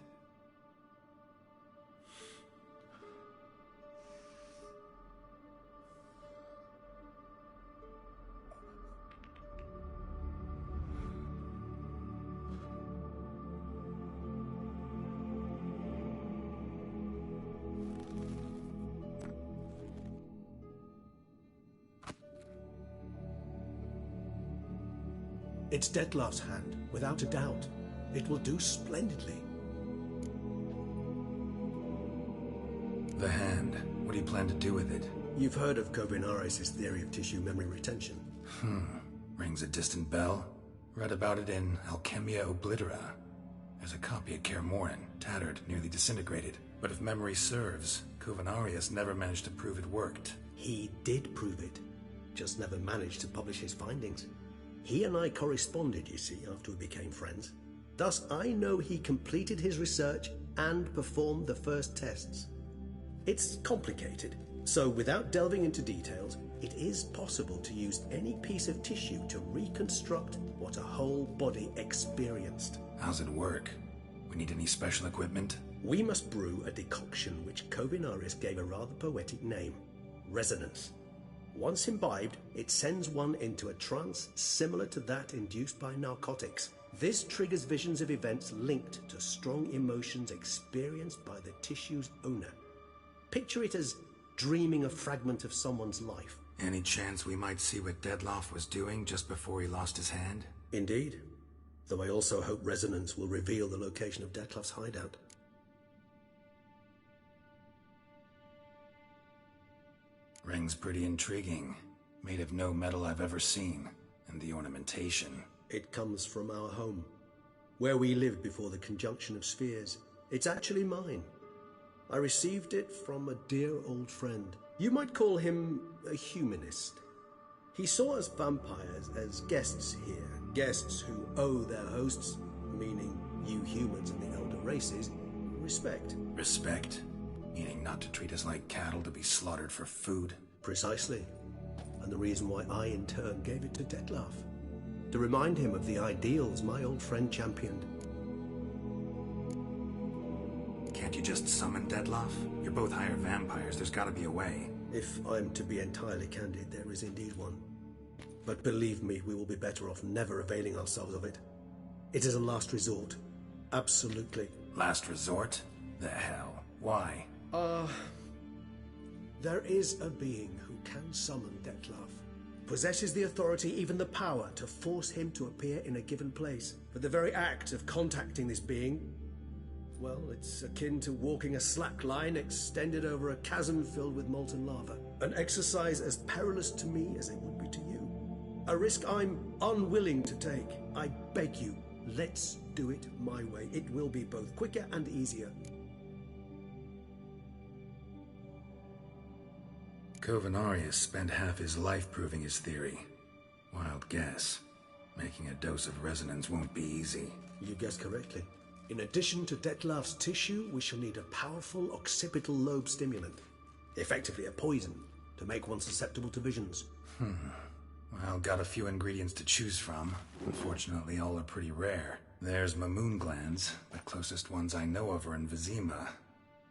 It's Dettlaff's hand, without a doubt. It will do splendidly. The hand. What do you plan to do with it? You've heard of Kovinaris' theory of tissue memory retention. Rings a distant bell. Read about it in Alchemia Oblitera. There's a copy at Kaer Morhen, tattered, nearly disintegrated. But if memory serves, Kovinaris never managed to prove it worked. He did prove it, just never managed to publish his findings. He and I corresponded, you see, after we became friends. Thus, I know he completed his research and performed the first tests. It's complicated, so without delving into details, it is possible to use any piece of tissue to reconstruct what a whole body experienced. How's it work? We need any special equipment? We must brew a decoction which Kovinaris gave a rather poetic name: resonance. Once imbibed, it sends one into a trance similar to that induced by narcotics. This triggers visions of events linked to strong emotions experienced by the tissue's owner. Picture it as dreaming a fragment of someone's life. Any chance we might see what Dettlaff was doing just before he lost his hand? Indeed. Though I also hope resonance will reveal the location of Dettlaff's hideout. Ring's pretty intriguing. Made of no metal I've ever seen. And the ornamentation. It comes from our home, where we lived before the conjunction of spheres. It's actually mine. I received it from a dear old friend. You might call him a humanist. He saw us vampires as guests here, guests who owe their hosts, meaning you humans and the elder races, respect. Respect? Meaning not to treat us like cattle to be slaughtered for food? Precisely. And the reason why I, in turn, gave it to Dettlaff. To remind him of the ideals my old friend championed. Can't you just summon Dettlaff? You're both hired vampires. There's gotta be a way. If I'm to be entirely candid, there is indeed one. But believe me, we will be better off never availing ourselves of it. It is a last resort. Absolutely. Last resort? The hell? Why? There is a being who can summon Dettlaff. Possesses the authority, even the power, to force him to appear in a given place. But the very act of contacting this being, well, it's akin to walking a slack line extended over a chasm filled with molten lava. An exercise as perilous to me as it would be to you. A risk I'm unwilling to take. I beg you, let's do it my way. It will be both quicker and easier. Kovinaris spent half his life proving his theory. Wild guess. Making a dose of resonance won't be easy. You guessed correctly. In addition to Dettlaff's tissue, we shall need a powerful occipital lobe stimulant. Effectively a poison, to make one susceptible to visions. Well, got a few ingredients to choose from. Unfortunately, all are pretty rare. There's Mamoon glands. The closest ones I know of are in Vizima.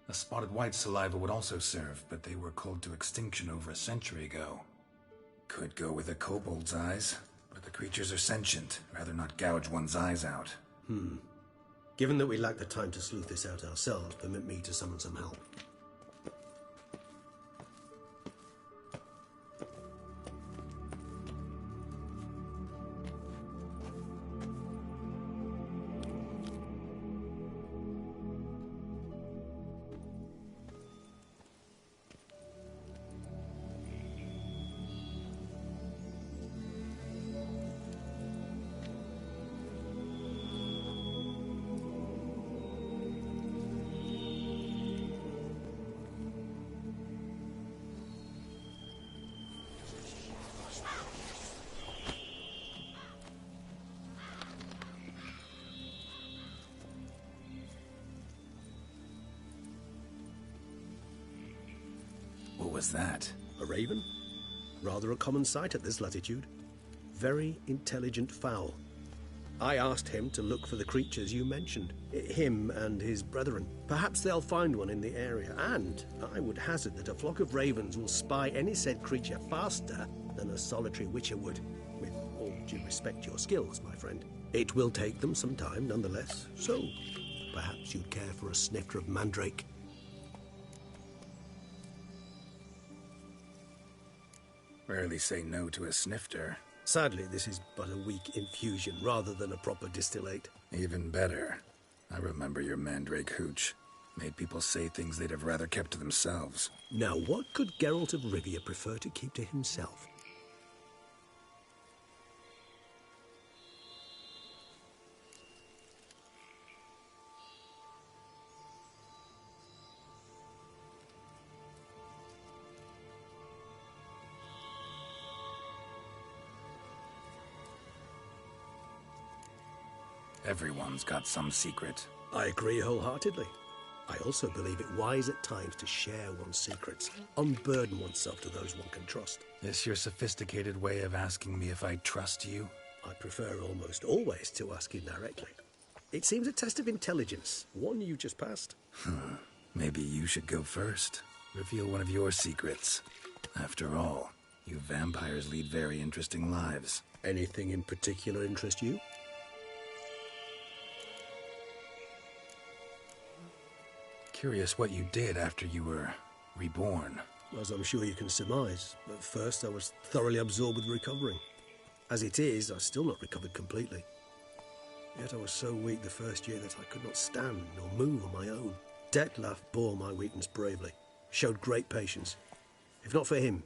A spotted white saliva would also serve, but they were culled to extinction over a century ago. Could go with a kobold's eyes, but the creatures are sentient. Rather not gouge one's eyes out. Given that we lack the time to sleuth this out ourselves, permit me to summon some help. What was that? A raven? Rather a common sight at this latitude. Very intelligent fowl. I asked him to look for the creatures you mentioned. Him and his brethren. Perhaps they'll find one in the area, and I would hazard that a flock of ravens will spy any said creature faster than a solitary witcher would. With all due respect to your skills, my friend. It will take them some time, nonetheless, so perhaps you'd care for a snifter of mandrake. Rarely say no to a snifter. Sadly, this is but a weak infusion rather than a proper distillate. Even better. I remember your mandrake hooch. Made people say things they'd have rather kept to themselves. Now, what could Geralt of Rivia prefer to keep to himself? Everyone's got some secret. I agree wholeheartedly. I also believe it wise at times to share one's secrets, unburden oneself to those one can trust. This your sophisticated way of asking me if I trust you? I prefer almost always to ask you directly. It seems a test of intelligence, one you just passed. Maybe you should go first. Reveal one of your secrets. After all, you vampires lead very interesting lives. Anything in particular interest you? Curious what you did after you were reborn. As I'm sure you can surmise, at first I was thoroughly absorbed with recovering. As it is, I've still not recovered completely. Yet I was so weak the first year that I could not stand nor move on my own. Detlef bore my weakness bravely, showed great patience. If not for him,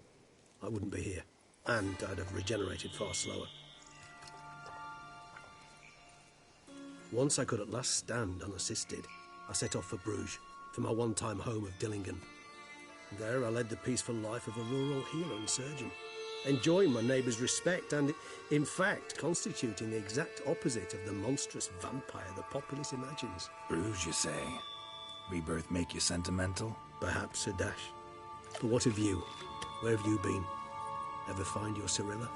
I wouldn't be here, and I'd have regenerated far slower. Once I could at last stand unassisted, I set off for Bruges, for my one-time home of Dillingen. There I led the peaceful life of a rural healer and surgeon, enjoying my neighbours' respect and, in fact, constituting the exact opposite of the monstrous vampire the populace imagines. Bruges, you say? Rebirth make you sentimental? Perhaps a dash. But what of you? Where have you been? Ever find your Cyrilla?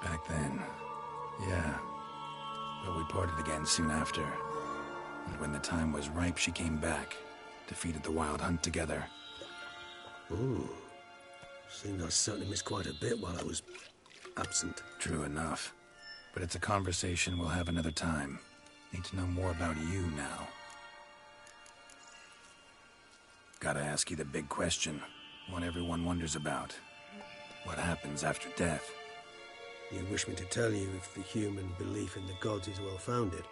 Back then, yeah. But we parted again soon after. And when the time was ripe, she came back. Defeated the Wild Hunt together. Ooh. Seems I certainly missed quite a bit while I was absent. True enough. But it's a conversation we'll have another time. Need to know more about you now. Gotta ask you the big question. One everyone wonders about. What happens after death? You wish me to tell you if the human belief in the gods is well-founded?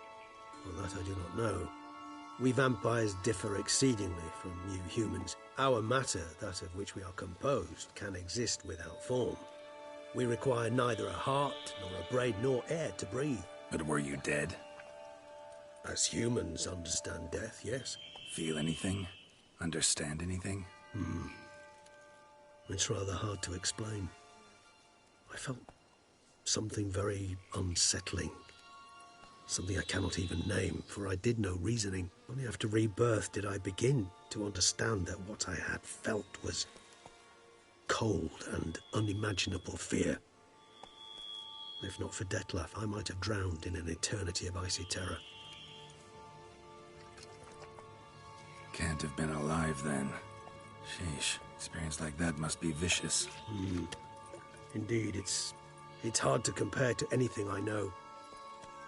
Well, that I do not know. We vampires differ exceedingly from you humans. Our matter, that of which we are composed, can exist without form. We require neither a heart, nor a brain, nor air to breathe. But were you dead? As humans understand death, yes. Feel anything? Understand anything? It's rather hard to explain. I felt something very unsettling. Something I cannot even name, for I did no reasoning. Only after rebirth did I begin to understand that what I had felt was cold and unimaginable fear. If not for Detlef, I might have drowned in an eternity of icy terror. Can't have been alive then. Sheesh, experience like that must be vicious. Indeed, it's hard to compare to anything I know.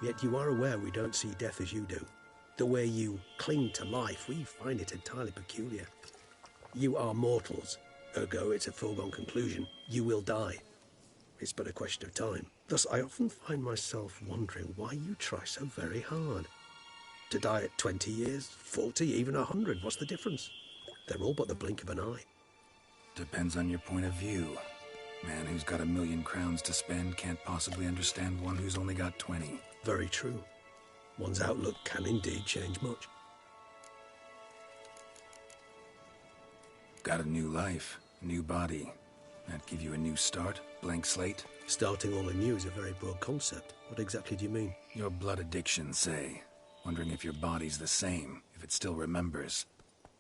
Yet you are aware we don't see death as you do. The way you cling to life, we find it entirely peculiar. You are mortals, ergo it's a foregone conclusion. You will die. It's but a question of time. Thus, I often find myself wondering why you try so very hard. To die at 20 years, 40, even 100, what's the difference? They're all but the blink of an eye. Depends on your point of view. Man who's got 1,000,000 crowns to spend can't possibly understand one who's only got 20. Very true. One's outlook can indeed change much. Got a new life, new body. That give you a new start, blank slate? Starting all anew is a very broad concept. What exactly do you mean? Your blood addiction, say. Wondering if your body's the same, if it still remembers.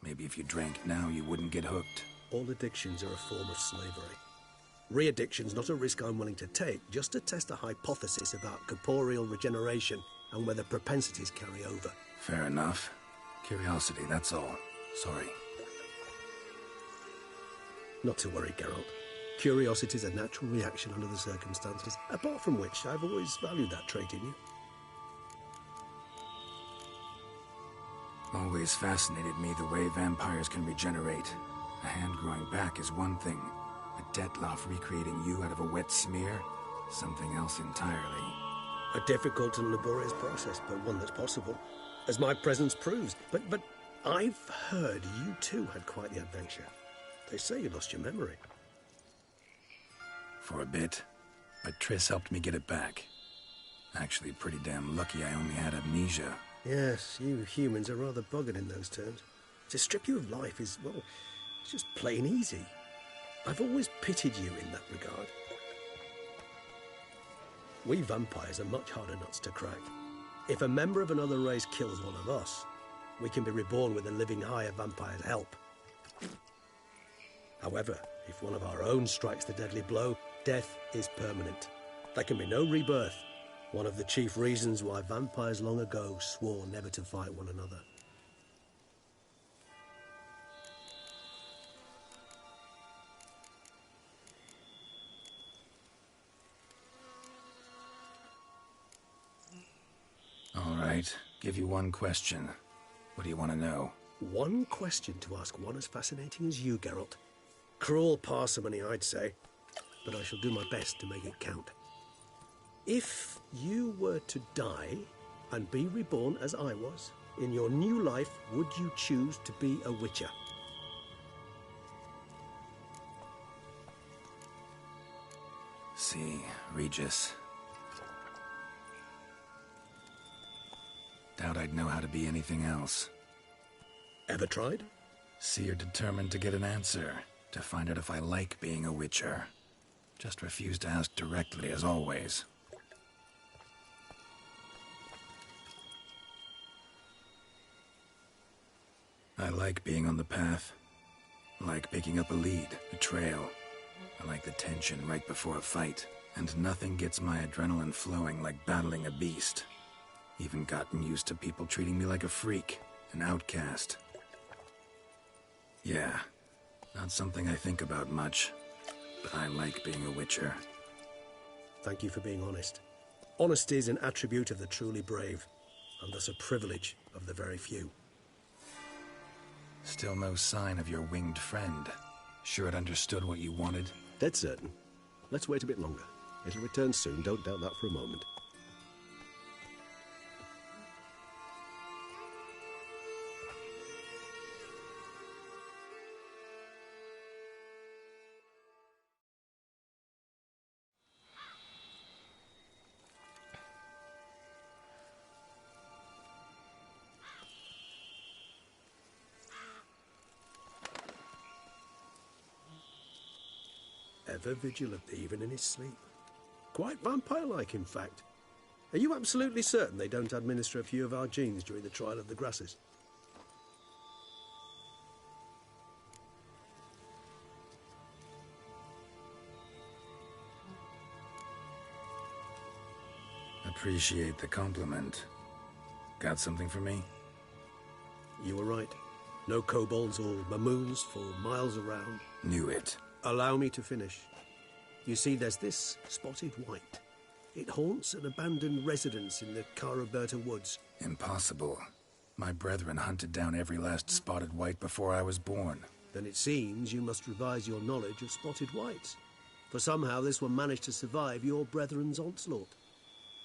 Maybe if you drank now, you wouldn't get hooked. All addictions are a form of slavery. Re-addiction's not a risk I'm willing to take, just to test a hypothesis about corporeal regeneration and whether propensities carry over. Fair enough. Curiosity, that's all. Sorry. Not to worry, Geralt. Curiosity is a natural reaction under the circumstances, apart from which I've always valued that trait in you. Always fascinated me the way vampires can regenerate. A hand growing back is one thing. A Detloff recreating you out of a wet smear? Something else entirely. A difficult and laborious process, but one that's possible, as my presence proves. But I've heard you too had quite the adventure. They say you lost your memory. For a bit, but Triss helped me get it back. Actually, pretty damn lucky I only had amnesia. Yes, you humans are rather buggered in those terms. To strip you of life is, well, it's just plain easy. I've always pitied you in that regard. We vampires are much harder nuts to crack. If a member of another race kills one of us, we can be reborn with a living higher vampire's help. However, if one of our own strikes the deadly blow, death is permanent. There can be no rebirth. One of the chief reasons why vampires long ago swore never to fight one another. All right, give you one question. What do you want to know? One question to ask one as fascinating as you, Geralt. Cruel parsimony, I'd say, but I shall do my best to make it count. If you were to die and be reborn as I was, in your new life, would you choose to be a Witcher? See, Regis. Doubt I'd know how to be anything else. Ever tried? See, you're determined to get an answer, to find out if I like being a Witcher. Just refuse to ask directly, as always. I like being on the path. I like picking up a lead, a trail. I like the tension right before a fight. And nothing gets my adrenaline flowing like battling a beast. Even gotten used to people treating me like a freak, an outcast. Yeah, not something I think about much, but I like being a Witcher. Thank you for being honest. Honesty is an attribute of the truly brave, and thus a privilege of the very few. Still no sign of your winged friend. Sure it understood what you wanted? Dead certain. Let's wait a bit longer. It'll return soon, don't doubt that for a moment. Ever vigilant, even in his sleep. Quite vampire-like, in fact. Are you absolutely certain they don't administer a few of our genes during the trial of the grasses? Appreciate the compliment. Got something for me? You were right. No kobolds or mamoons for miles around. Knew it. Allow me to finish. You see, there's this spotted white. It haunts an abandoned residence in the Caraberta woods. Impossible. My brethren hunted down every last spotted white before I was born. Then it seems you must revise your knowledge of spotted whites. For somehow this one managed to survive your brethren's onslaught.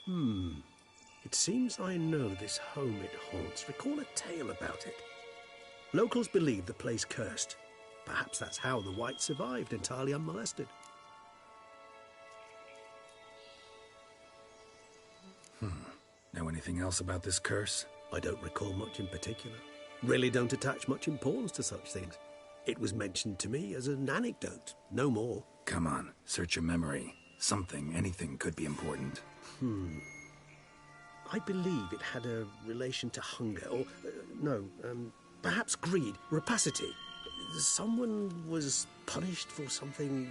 It seems I know this home it haunts. Recall a tale about it. Locals believe the place cursed. Perhaps that's how the white survived entirely unmolested. Know anything else about this curse? I don't recall much in particular. Really don't attach much importance to such things. It was mentioned to me as an anecdote, no more. Come on, search your memory. Something, anything could be important. I believe it had a relation to hunger, or, perhaps greed, rapacity. Someone was punished for something...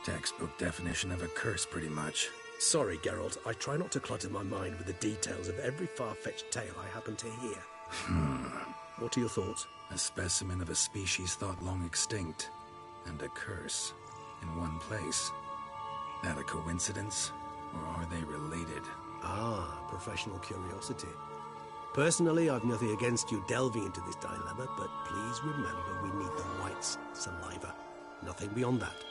Textbook definition of a curse, pretty much. Sorry, Geralt, I try not to clutter my mind with the details of every far-fetched tale I happen to hear. What are your thoughts? A specimen of a species thought long extinct, and a curse in one place. That a coincidence, or are they related? Ah, professional curiosity. Personally, I've nothing against you delving into this dilemma, but please remember we need the white's saliva. Nothing beyond that.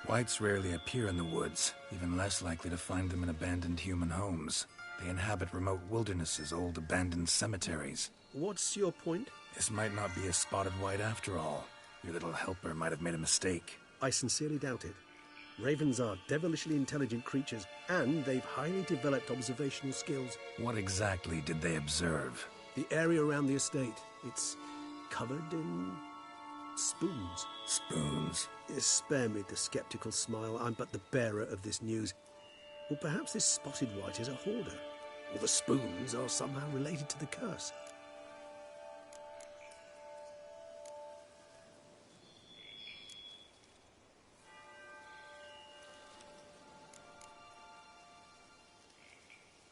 Whites rarely appear in the woods, even less likely to find them in abandoned human homes. They inhabit remote wildernesses, old abandoned cemeteries. What's your point? This might not be a spotted white after all. Your little helper might have made a mistake. I sincerely doubt it. Ravens are devilishly intelligent creatures, and they've highly developed observational skills. What exactly did they observe? The area around the estate. It's covered in... spoons. Spoons? Spare me the skeptical smile. I'm but the bearer of this news. Or perhaps this spotted white is a hoarder. Or the spoons are somehow related to the curse.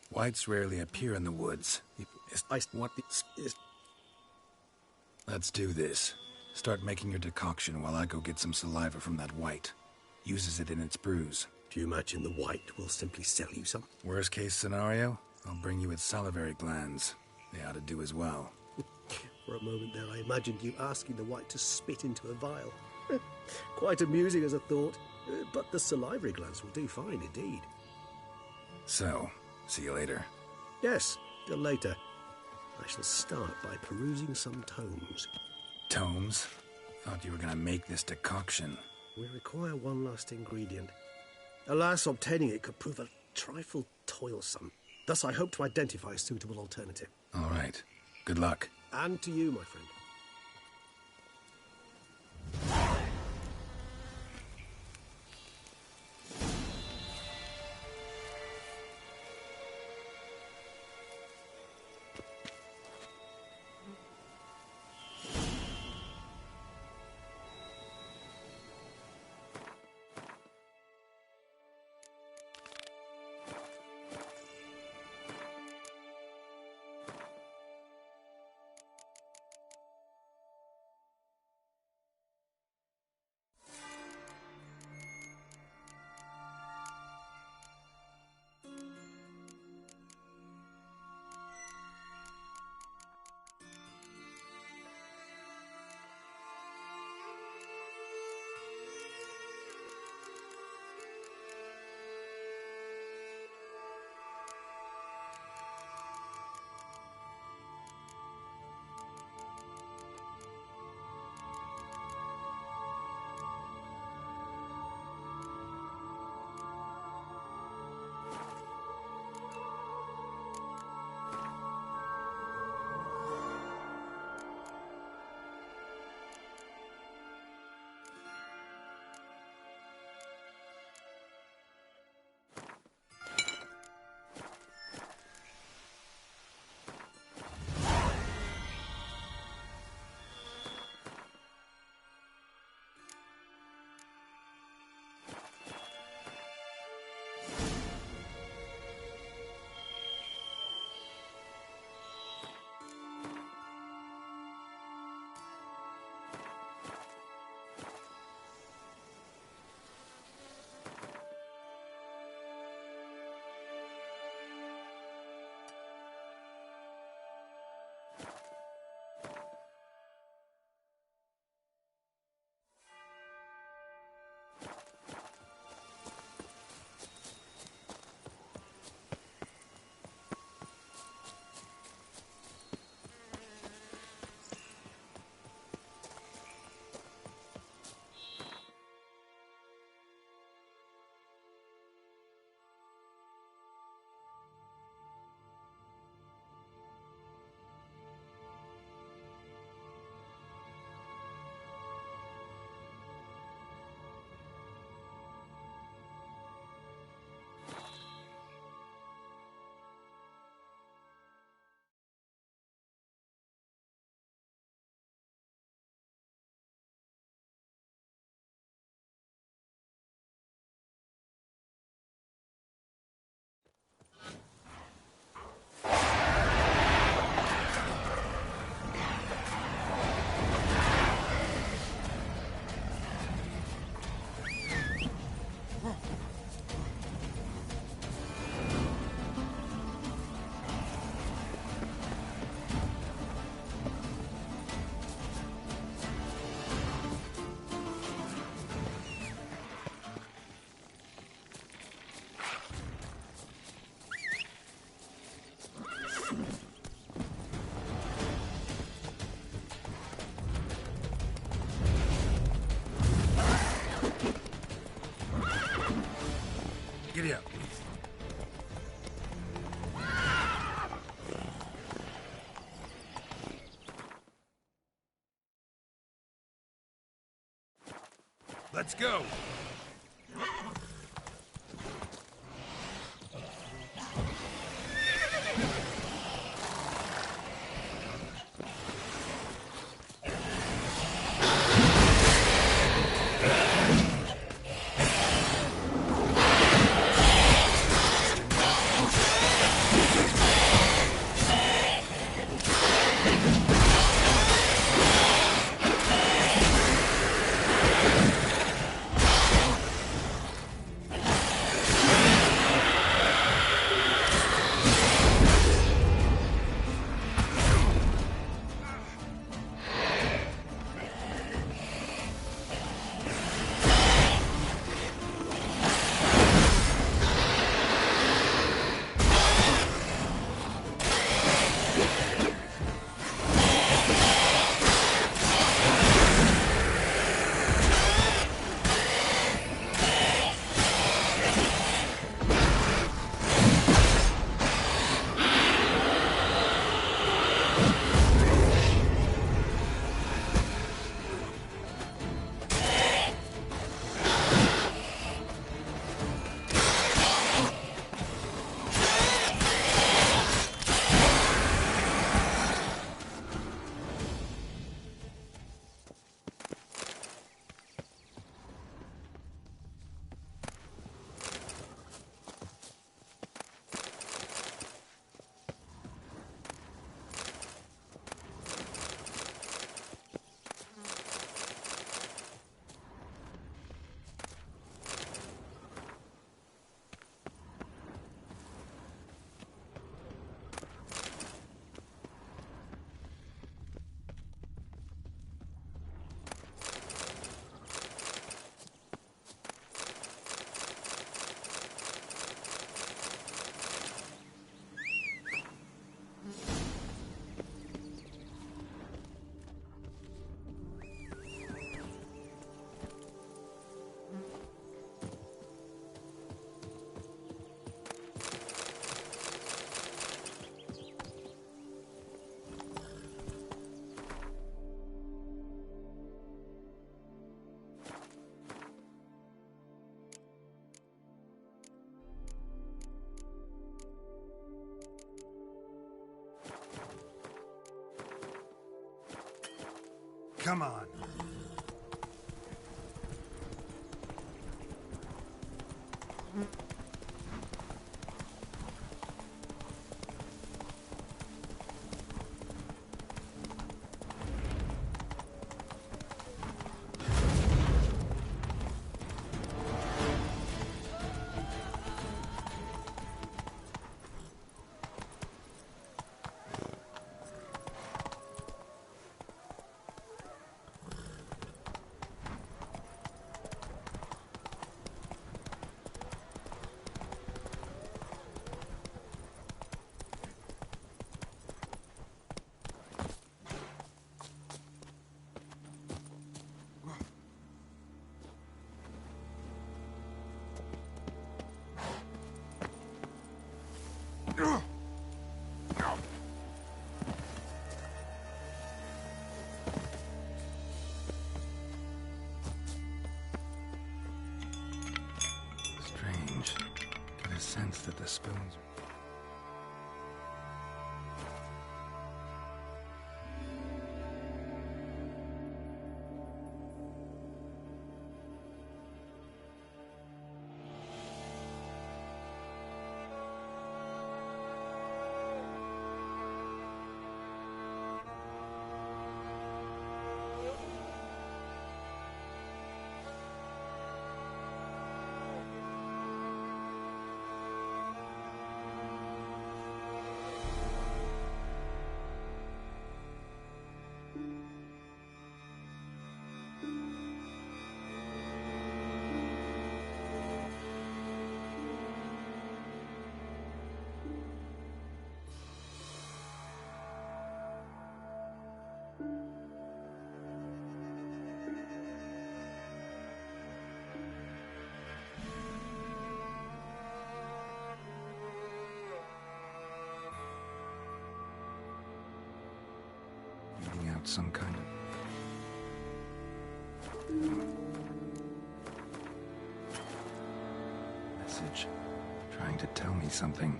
Whites rarely appear in the woods. Let's do this. Start making your decoction while I go get some saliva from that white. Uses it in its brews. Do you imagine the white will simply sell you some? Worst case scenario, I'll bring you its salivary glands. They ought to do as well. For a moment there, I imagined you asking the white to spit into a vial. Quite amusing as a thought, but the salivary glands will do fine indeed. So, see you later. Yes, till later. I shall start by perusing some tomes. Tomes? Thought you were gonna make this decoction. We require one last ingredient. Alas, obtaining it could prove a trifle toilsome. Thus, I hope to identify a suitable alternative. All right. Good luck. And to you, my friend. Let's go. Come on. Strange. Get a sense that the spoons... Reading out some kind of... message, trying to tell me something.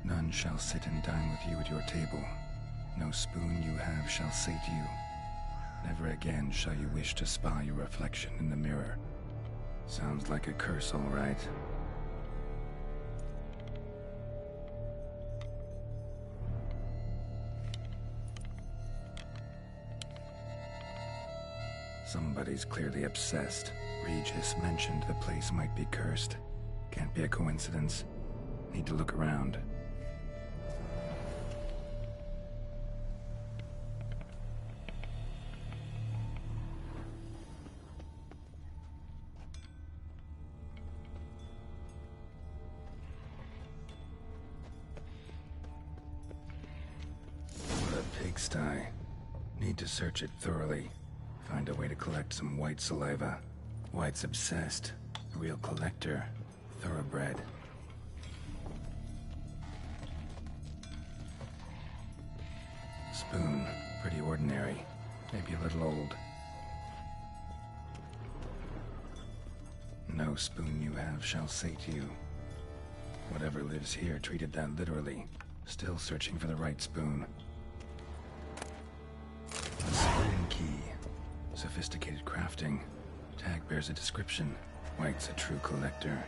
None shall sit and dine with you at your table. No spoon you have shall sate you. Never again shall you wish to spy your reflection in the mirror. Sounds like a curse, all right. Somebody's clearly obsessed. Regis mentioned the place might be cursed. Can't be a coincidence. Need to look around. What a pigsty. Need to search it thoroughly. Find a way to collect some white saliva. White's obsessed. A real collector. Thoroughbred. Spoon. Pretty ordinary. Maybe a little old. No spoon you have shall sate you. Whatever lives here treated that literally. Still searching for the right spoon. A spoon key. Sophisticated crafting. Tag bears a description. White's a true collector.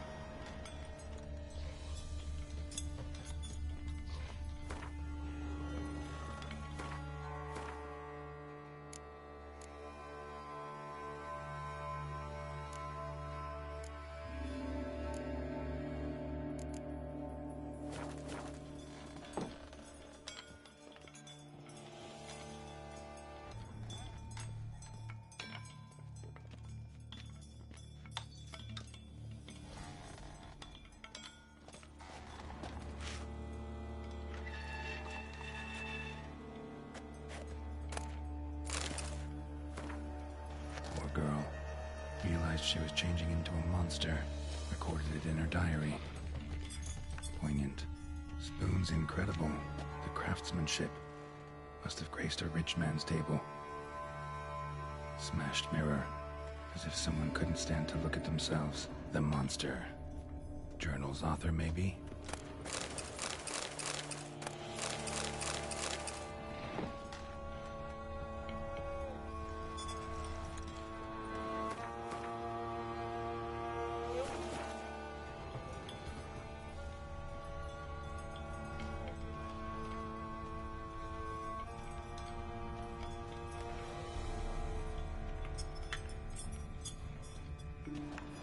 Girl realized she was changing into a monster, recorded it in her diary. Poignant. Spoon's incredible. The craftsmanship must have graced a rich man's table. Smashed mirror, as if someone couldn't stand to look at themselves. The monster. Journal's author, maybe?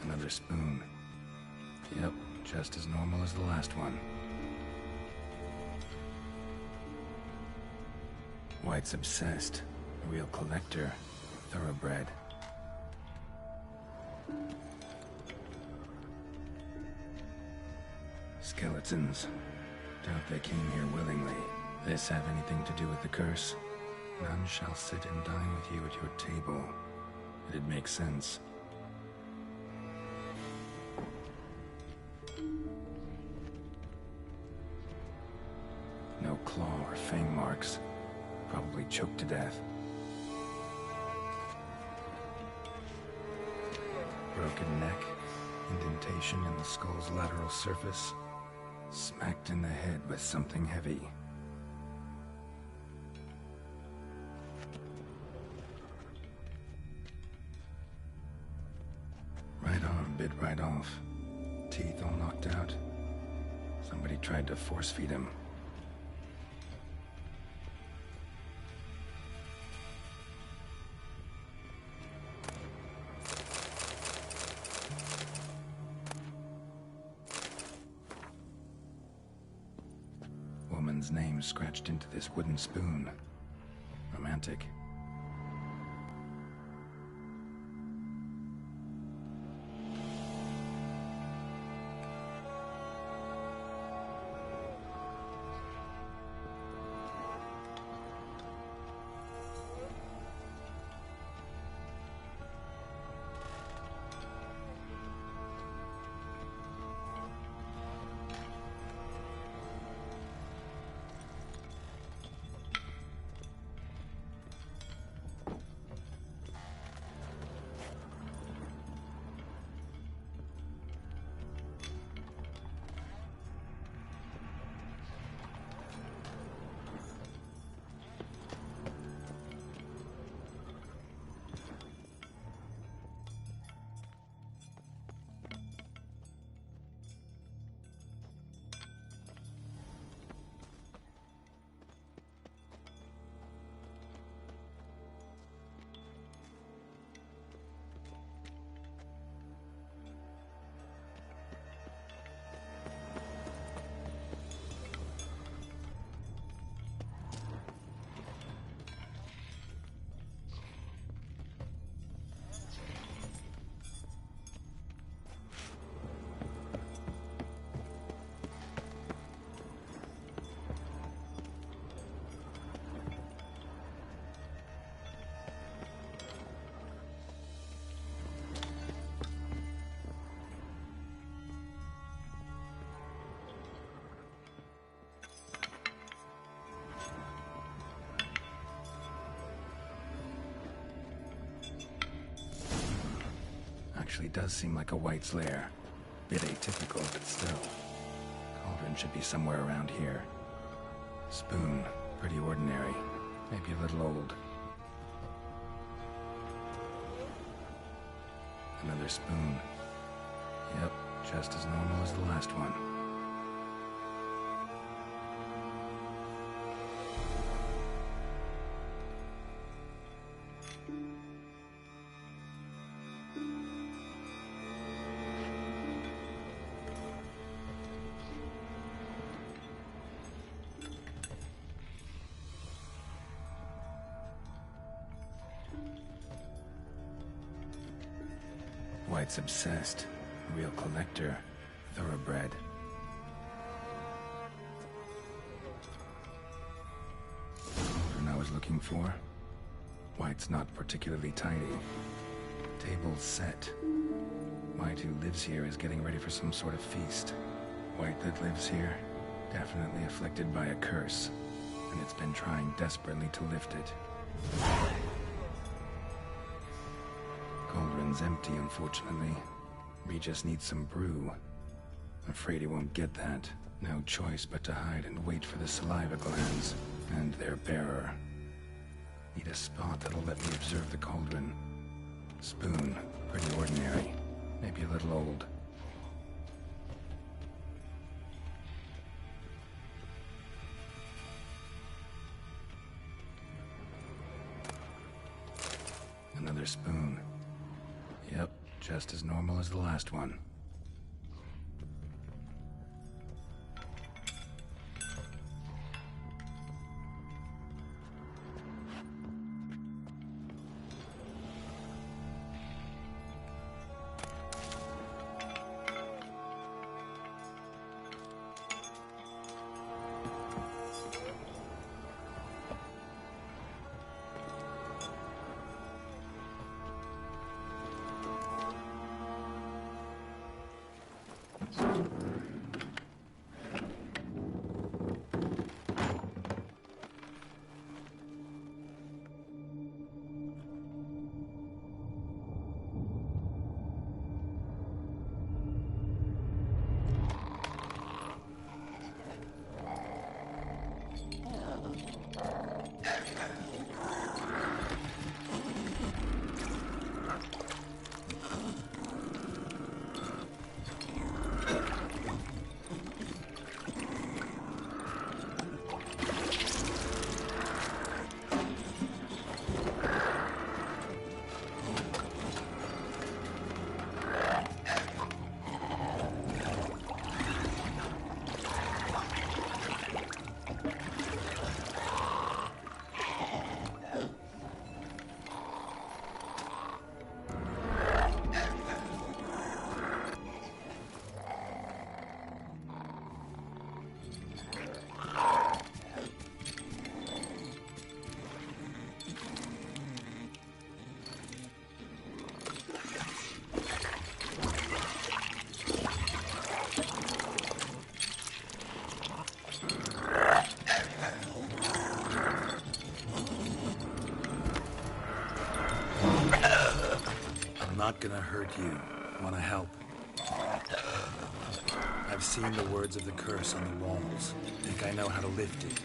Another spoon. Yep, just as normal as the last one. White's obsessed. A real collector. Thoroughbred. Skeletons. Doubt they came here willingly. This have anything to do with the curse? None shall sit and dine with you at your table. It'd make sense. No claw or fang marks. Probably choked to death. Broken neck. Indentation in the skull's lateral surface. Smacked in the head with something heavy. Right arm bit right off. Teeth all knocked out. Somebody tried to force feed him. Woman's name scratched into this wooden spoon. Romantic. actually does seem like a White's lair. Bit atypical, but still. Cauldron should be somewhere around here. Spoon, pretty ordinary. Maybe a little old. Another spoon. Yep, just as normal as the last one. White's obsessed. Real collector. Thoroughbred. Cauldron I was looking for. White's not particularly tidy. Table's set. White who lives here is getting ready for some sort of feast. White that lives here, definitely afflicted by a curse, and it's been trying desperately to lift it. Cauldron's empty, unfortunately. Regis needs some brew. Afraid he won't get that. No choice but to hide and wait for the saliva glands and their bearer. Need a spot that'll let me observe the cauldron. Spoon, pretty ordinary. Maybe a little old. Another spoon. Yep, just as normal as the last one. Not gonna hurt you. Wanna help? I've seen the words of the curse on the walls. Think I know how to lift it.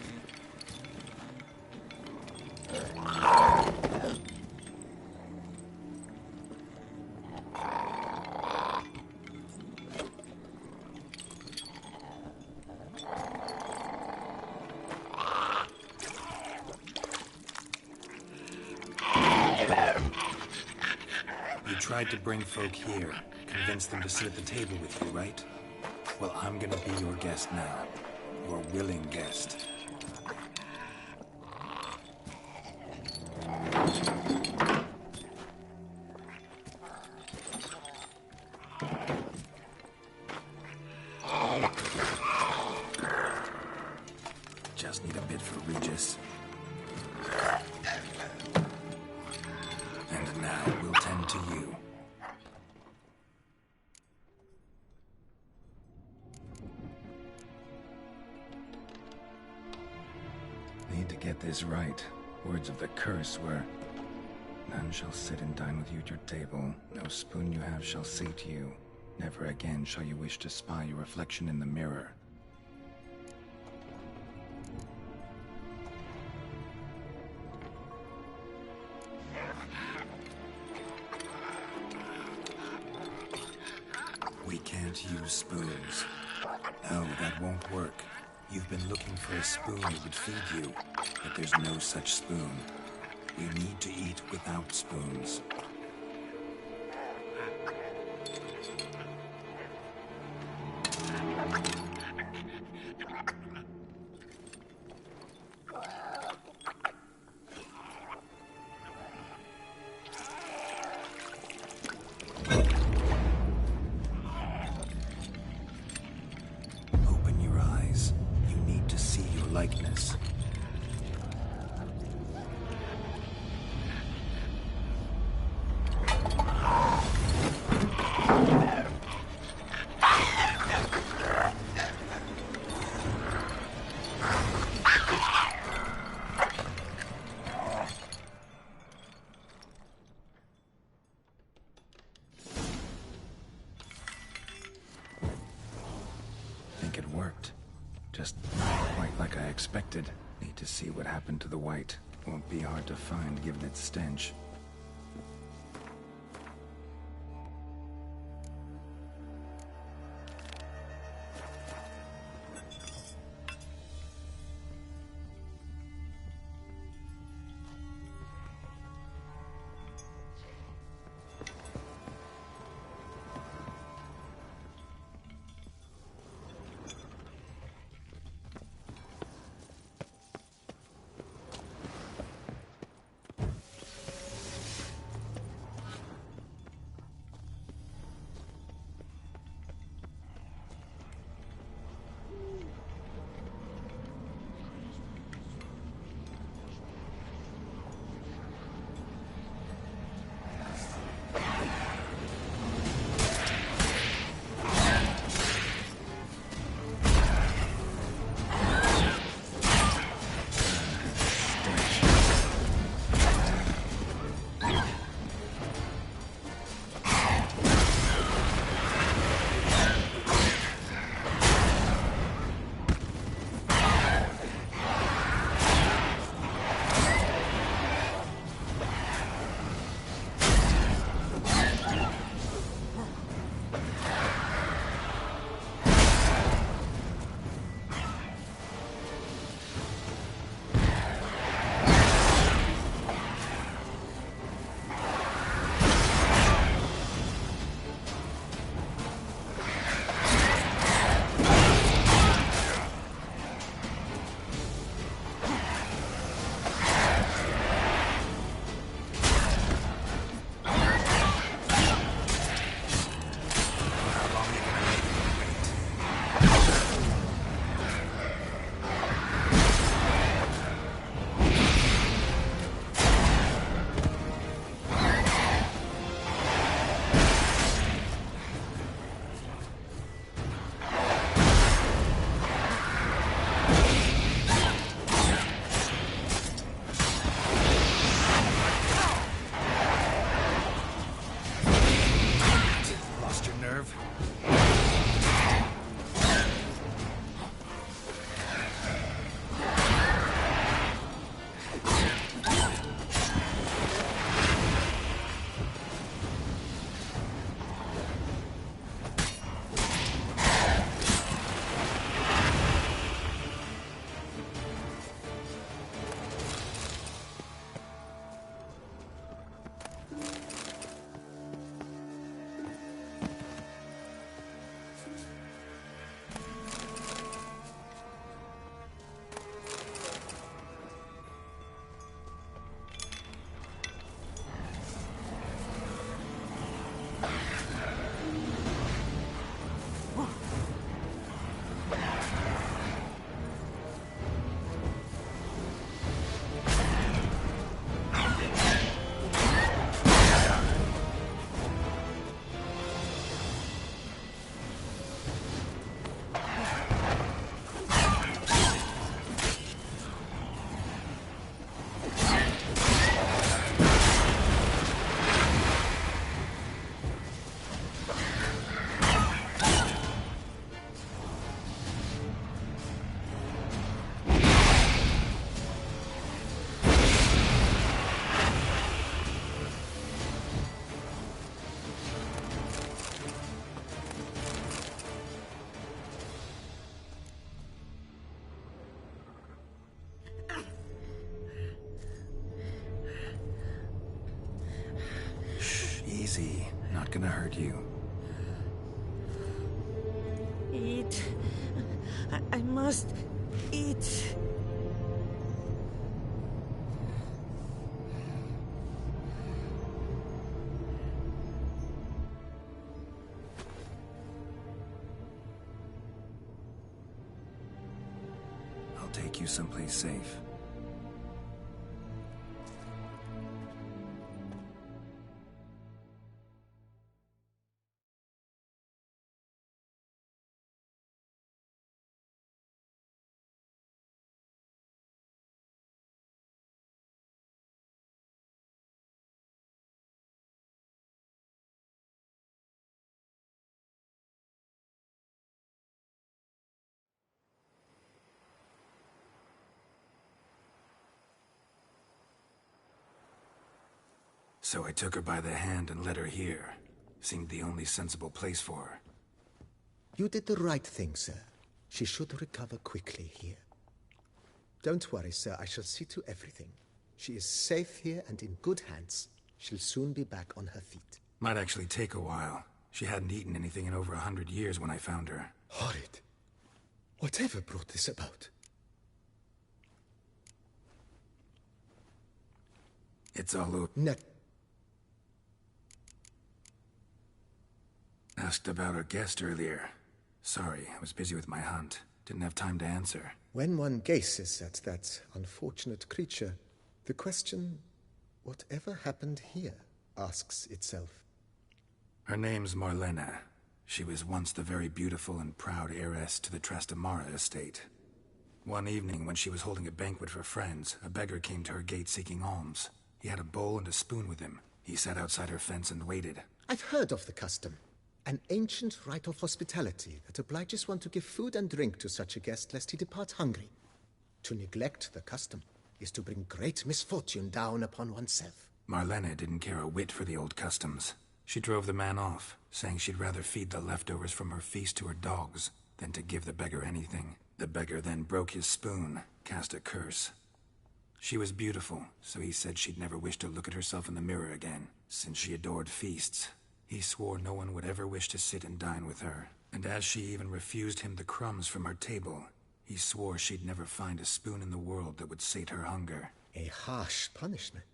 Tried to bring folk here, convince them to sit at the table with you, right? Well, I'm gonna be your guest now. Your willing guest. Just need a bit for Regis. And now we'll tend to you. Need to get this right. Words of the curse were... None shall sit and dine with you at your table. No spoon you have shall sate you. Never again shall you wish to spy your reflection in the mirror. We can't use spoons. No, that won't work. You've been looking for a spoon that would feed you, but there's no such spoon. We need to eat without spoons. Open your eyes. You need to see your likeness. Think it worked. Just not quite like I expected. Need to see what happened to the white. Won't be hard to find given its stench. Easy. Not gonna hurt you. Eat. I must eat. I'll take you someplace safe. So I took her by the hand and led her here. Seemed the only sensible place for her. You did the right thing, sir. She should recover quickly here. Don't worry, sir. I shall see to everything. She is safe here and in good hands. She'll soon be back on her feet. Might actually take a while. She hadn't eaten anything in over 100 years when I found her. Horrid. Whatever brought this about? It's all over. Asked about our guest earlier. Sorry, I was busy with my hunt. Didn't have time to answer. When one gazes at that unfortunate creature, the question, whatever happened here, asks itself. Her name's Marlena. She was once the very beautiful and proud heiress to the Trastamara estate. One evening, when she was holding a banquet for friends, a beggar came to her gate seeking alms. He had a bowl and a spoon with him. He sat outside her fence and waited. I've heard of the custom. An ancient rite of hospitality that obliges one to give food and drink to such a guest lest he depart hungry. To neglect the custom is to bring great misfortune down upon oneself. Marlena didn't care a whit for the old customs. She drove the man off, saying she'd rather feed the leftovers from her feast to her dogs than to give the beggar anything. The beggar then broke his spoon, cast a curse. She was beautiful, so he said she'd never wish to look at herself in the mirror again, since she adored feasts. He swore no one would ever wish to sit and dine with her, and as she even refused him the crumbs from her table, he swore she'd never find a spoon in the world that would sate her hunger. A harsh punishment.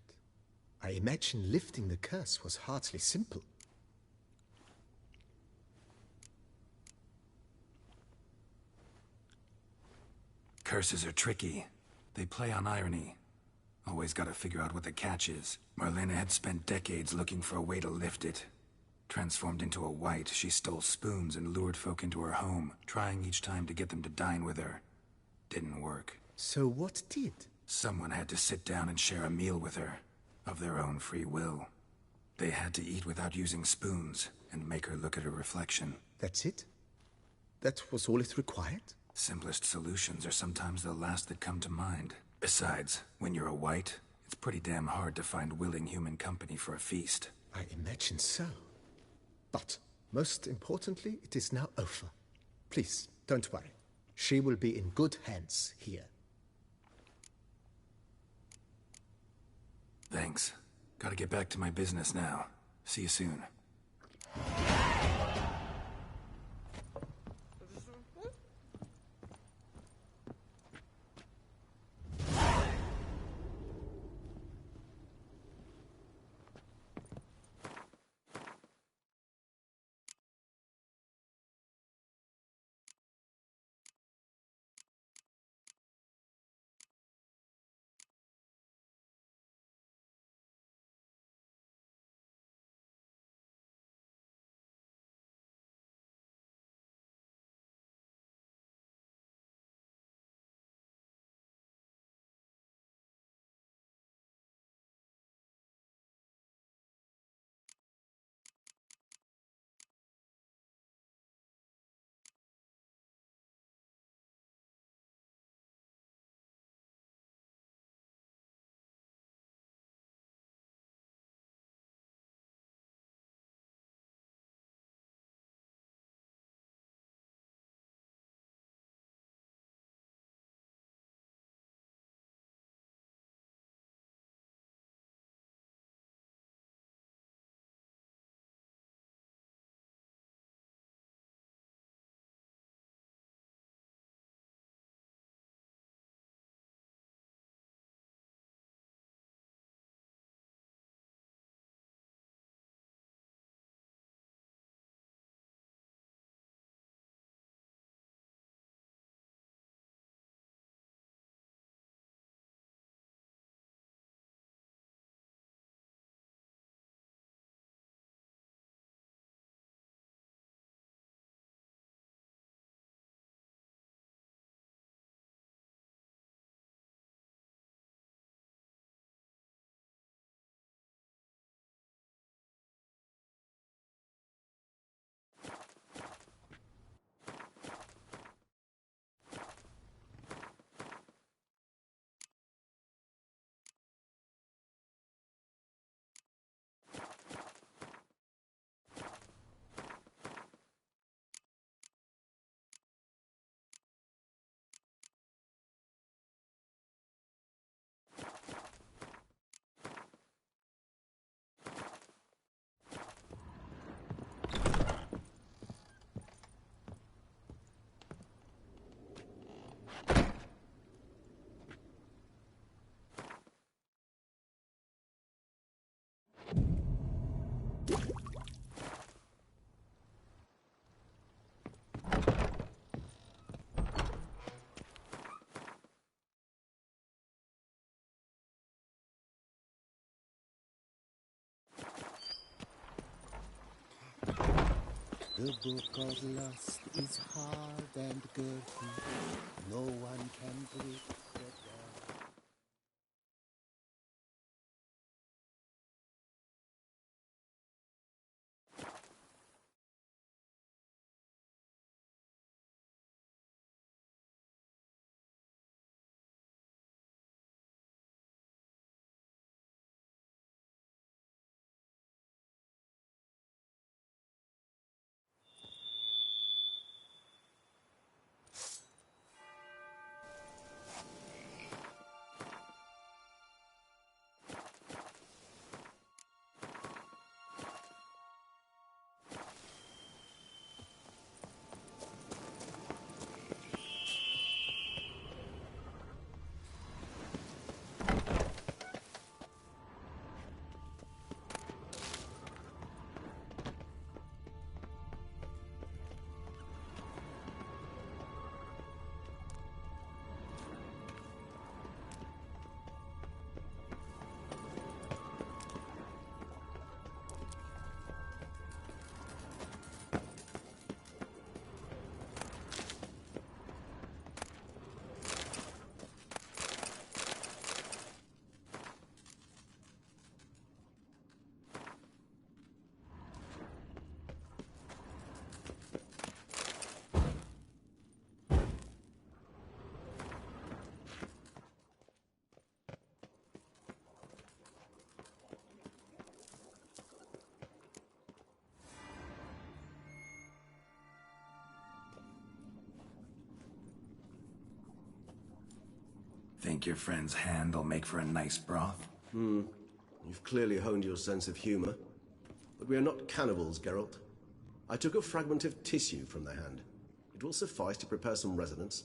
I imagine lifting the curse was hardly simple. Curses are tricky. They play on irony. Always gotta figure out what the catch is. Marlena had spent decades looking for a way to lift it. Transformed into a wight, she stole spoons and lured folk into her home, trying each time to get them to dine with her. Didn't work. So what did? Someone had to sit down and share a meal with her, of their own free will. They had to eat without using spoons, and make her look at her reflection. That's it? That was all it required? Simplest solutions are sometimes the last that come to mind. Besides, when you're a wight, it's pretty damn hard to find willing human company for a feast. I imagine so. But, most importantly, it is now over. Please, don't worry. She will be in good hands here. Thanks. Gotta get back to my business now. See you soon. The book of lust is hard and girthy. No one can break the dam. Think your friend's hand will make for a nice broth? You've clearly honed your sense of humor. But we are not cannibals, Geralt. I took a fragment of tissue from their hand. It will suffice to prepare some resonance.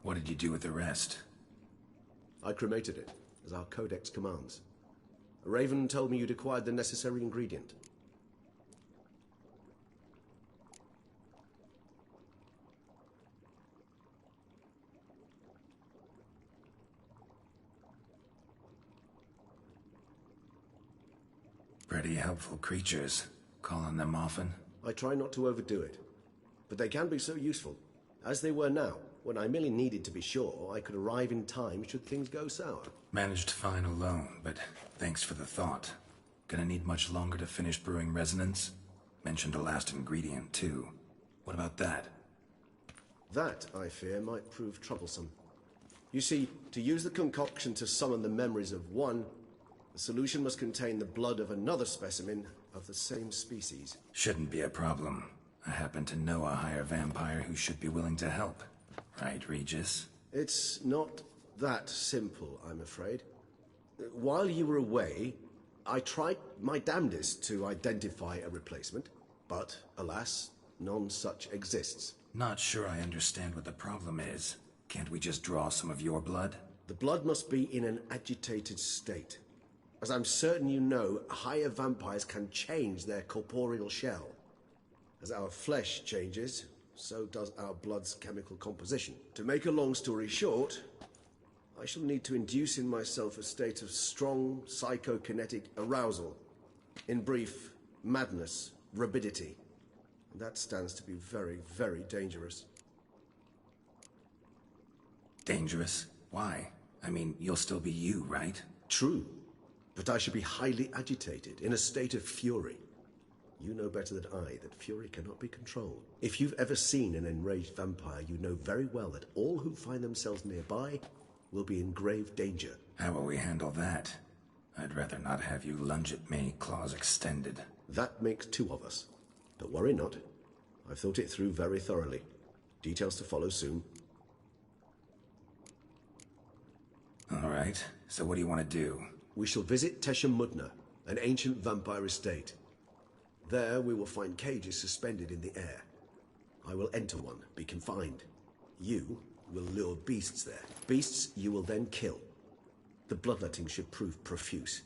What did you do with the rest? I cremated it, as our codex commands. A raven told me you'd acquired the necessary ingredient. Pretty helpful creatures. Call on them often? I try not to overdo it, but they can be so useful, as they were now, when I merely needed to be sure I could arrive in time should things go sour. Managed fine alone, but thanks for the thought. Gonna need much longer to finish brewing resonance? Mentioned a last ingredient, too. What about that? That, I fear, might prove troublesome. You see, to use the concoction to summon the memories of one, the solution must contain the blood of another specimen of the same species. Shouldn't be a problem. I happen to know a higher vampire who should be willing to help. Right, Regis? It's not that simple, I'm afraid. While you were away, I tried my damnedest to identify a replacement, but, alas, none such exists. Not sure I understand what the problem is. Can't we just draw some of your blood? The blood must be in an agitated state. As I'm certain you know, higher vampires can change their corporeal shell. As our flesh changes, so does our blood's chemical composition. To make a long story short, I shall need to induce in myself a state of strong psychokinetic arousal. In brief, madness, rabidity. And that stands to be very, very dangerous. Dangerous? Why? I mean, you'll still be you, right? True. But I should be highly agitated, in a state of fury. You know better than I that fury cannot be controlled. If you've ever seen an enraged vampire, you know very well that all who find themselves nearby will be in grave danger. How will we handle that? I'd rather not have you lunge at me, claws extended. That makes two of us. But worry not. I've thought it through very thoroughly. Details to follow soon. All right, so what do you want to do? We shall visit Tesha Mudna, an ancient vampire estate. There we will find cages suspended in the air. I will enter one, be confined. You will lure beasts there. Beasts you will then kill. The bloodletting should prove profuse.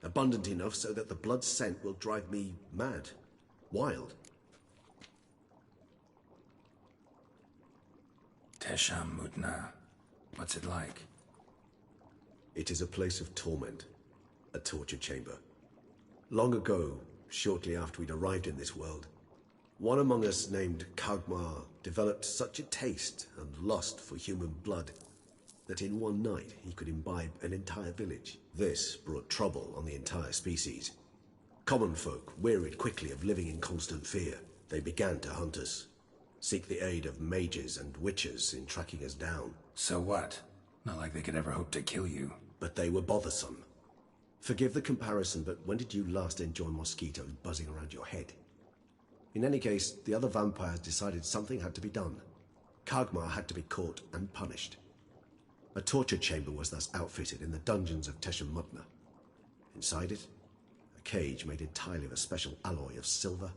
Abundant enough so that the blood scent will drive me mad. Wild. Tesha Mudna. What's it like? It is a place of torment. A torture chamber. Long ago, shortly after we'd arrived in this world, One among us named Kagmar developed such a taste and lust for human blood that in one night he could imbibe an entire village. This brought trouble on the entire species. Common folk wearied quickly of living in constant fear. They began to hunt us, seek the aid of mages and witches in tracking us down. So what? Not like they could ever hope to kill you. But they were bothersome. Forgive the comparison, but when did you last enjoy mosquitoes buzzing around your head? In any case, the other vampires decided something had to be done. Kagmar had to be caught and punished. A torture chamber was thus outfitted in the dungeons of Teshamutna. Inside it, a cage made entirely of a special alloy of silver,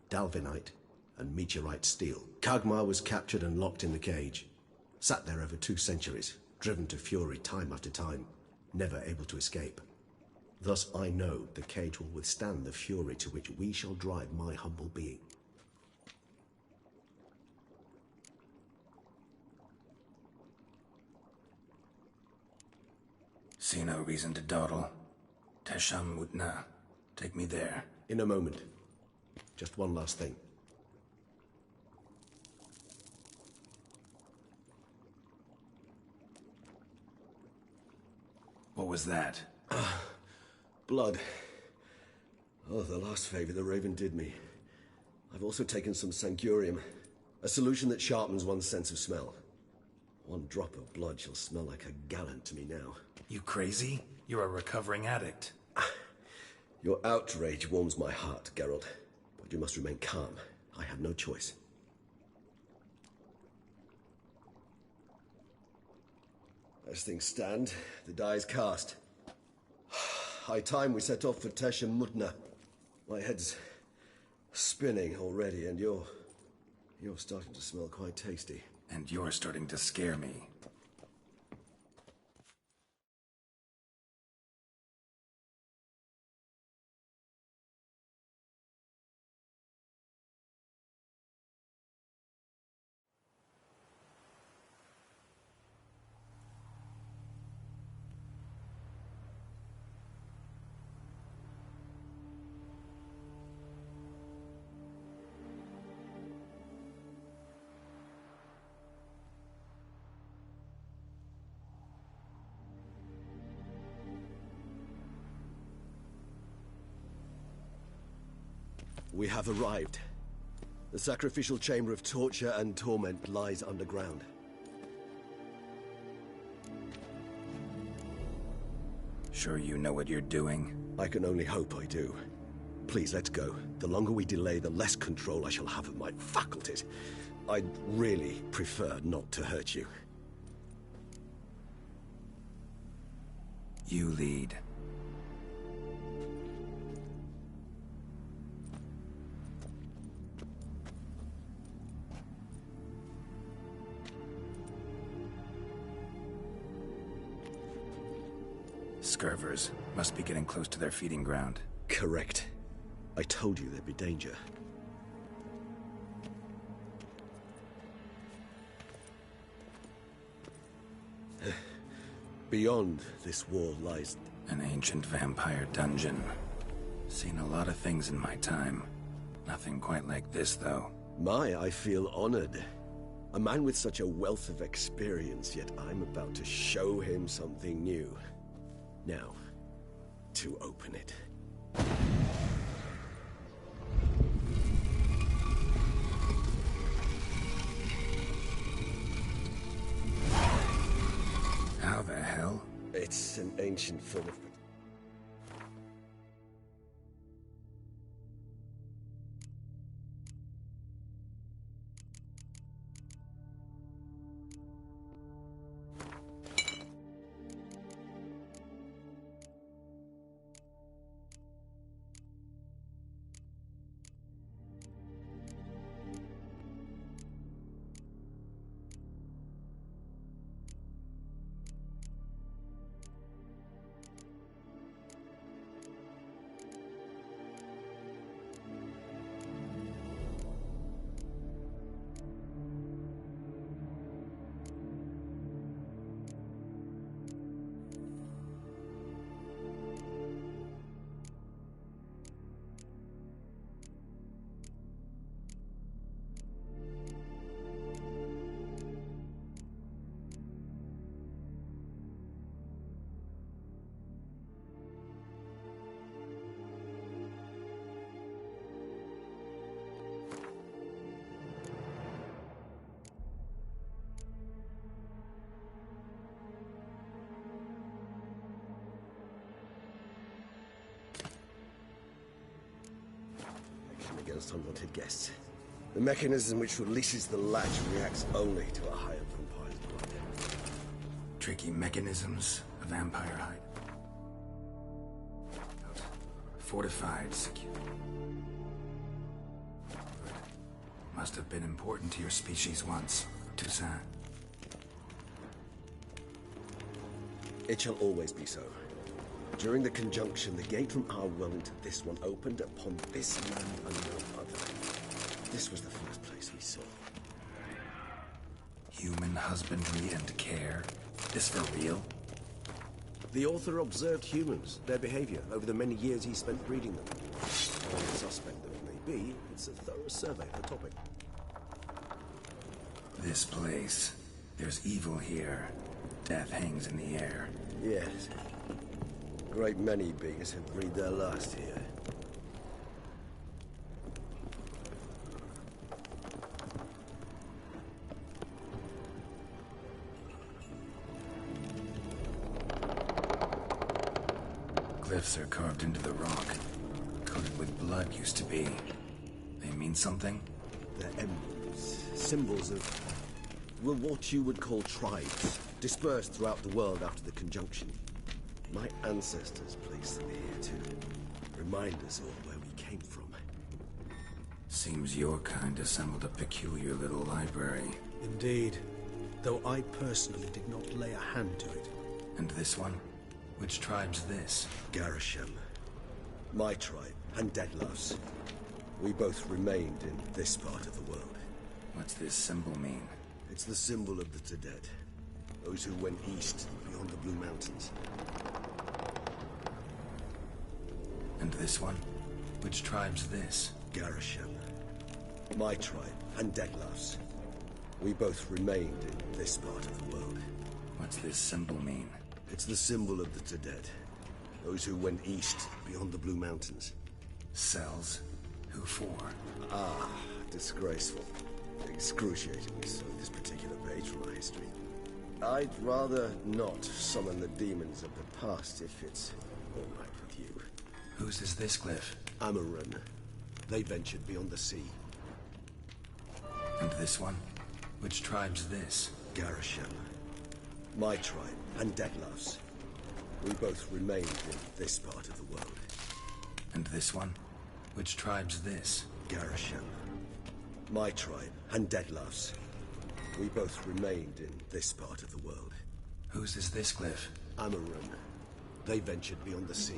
dalvinite, and meteorite steel. Kagmar was captured and locked in the cage. Sat there over 2 centuries, driven to fury time after time, never able to escape. Thus I know the cage will withstand the fury to which we shall drive my humble being. See no reason to dawdle. Teshamutna. Take me there. In a moment. Just one last thing. What was that? Blood. Oh, the last favor the Raven did me. I've also taken some Sangurium, a solution that sharpens one's sense of smell. 1 drop of blood shall smell like a gallon to me now. You crazy? You're a recovering addict. Your outrage warms my heart, Geralt. But you must remain calm. I have no choice. As things stand, the die is cast. High time we set off for Teshamutna. My head's spinning already, and you're starting to smell quite tasty. And you're starting to scare me. We have arrived. The sacrificial chamber of torture and torment lies underground. Sure you know what you're doing? I can only hope I do. Please, let's go. The longer we delay, the less control I shall have of my faculties. I'd really prefer not to hurt you. You lead. Scurvers must be getting close to their feeding ground. Correct. I told you there'd be danger. Beyond this wall lies an ancient vampire dungeon. Seen a lot of things in my time. Nothing quite like this, though. I feel honored. A man with such a wealth of experience, yet I'm about to show him something new. Now, to open it. How the hell? It's an ancient form of... against unwanted guests. The mechanism which releases the latch reacts only to a higher vampire's blood. Tricky mechanisms, a vampire hide. Fortified, secure. Good. Must have been important to your species once, Toussaint. It shall always be so. During the conjunction, the gate from our world into this one opened upon this land and no other. This was the first place we saw. Human husbandry and care? This for real? The author observed humans, their behavior, over the many years he spent breeding them. However suspect that it may be, it's a thorough survey of the topic. This place. There's evil here. Death hangs in the air. Yes. A great many beings have breathed their last here. Glyphs are carved into the rock. Coated with blood used to be. They mean something? They're emblems, symbols of, well, what you would call tribes, dispersed throughout the world after the conjunction. My ancestors placed them here to remind us all where we came from. Seems your kind assembled a peculiar little library. Indeed, though I personally did not lay a hand to it. And this one? Which tribe's this? Garisham. My tribe, and Deadlove's. We both remained in this part of the world. What's this symbol mean? It's the symbol of the Tedet. Those who went east, beyond the Blue Mountains. And this one? Which tribe's this? Garisham. My tribe, and Deadlove's. We both remained in this part of the world. What's this symbol mean? It's the symbol of the Tedet. Those who went east, beyond the Blue Mountains. Cells? Who for? Ah, disgraceful. Excruciatingly so, this particular page from our history. I'd rather not summon the demons of the past if it's all right with you. Whose is this glyph? Amarun. They ventured beyond the sea. And this one? Which tribe's this? Garisham. My tribe, and Deadlove's. We both remained in this part of the world. And this one? Which tribe's this? Garisham. My tribe, and Deadlove's. We both remained in this part of the world. Whose is this glyph? Amarun. They ventured beyond the sea.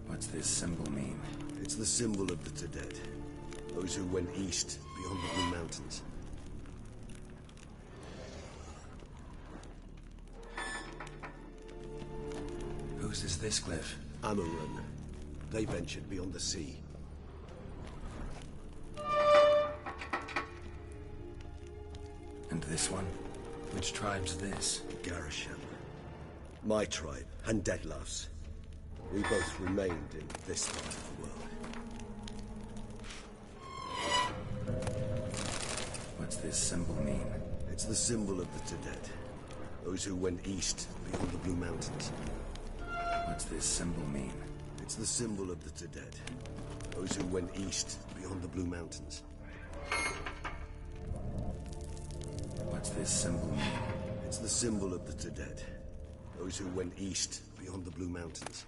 What's this symbol mean? It's the symbol of the Tedet. Those who went east, beyond the Blue Mountains. Whose is this glyph? Amarun. They ventured beyond the sea. And this one? Which tribe's this? Garisham. My tribe, and Deadlove's. We both remained in this part of the world. What's this symbol mean? It's the symbol of the Tedet. Those who went east, beyond the Blue Mountains. What's this symbol mean? It's the symbol of the Tedet. Those who went east, beyond the Blue Mountains. What's this symbol mean? It's the symbol of the Tedet. Those who went east, beyond the Blue Mountains.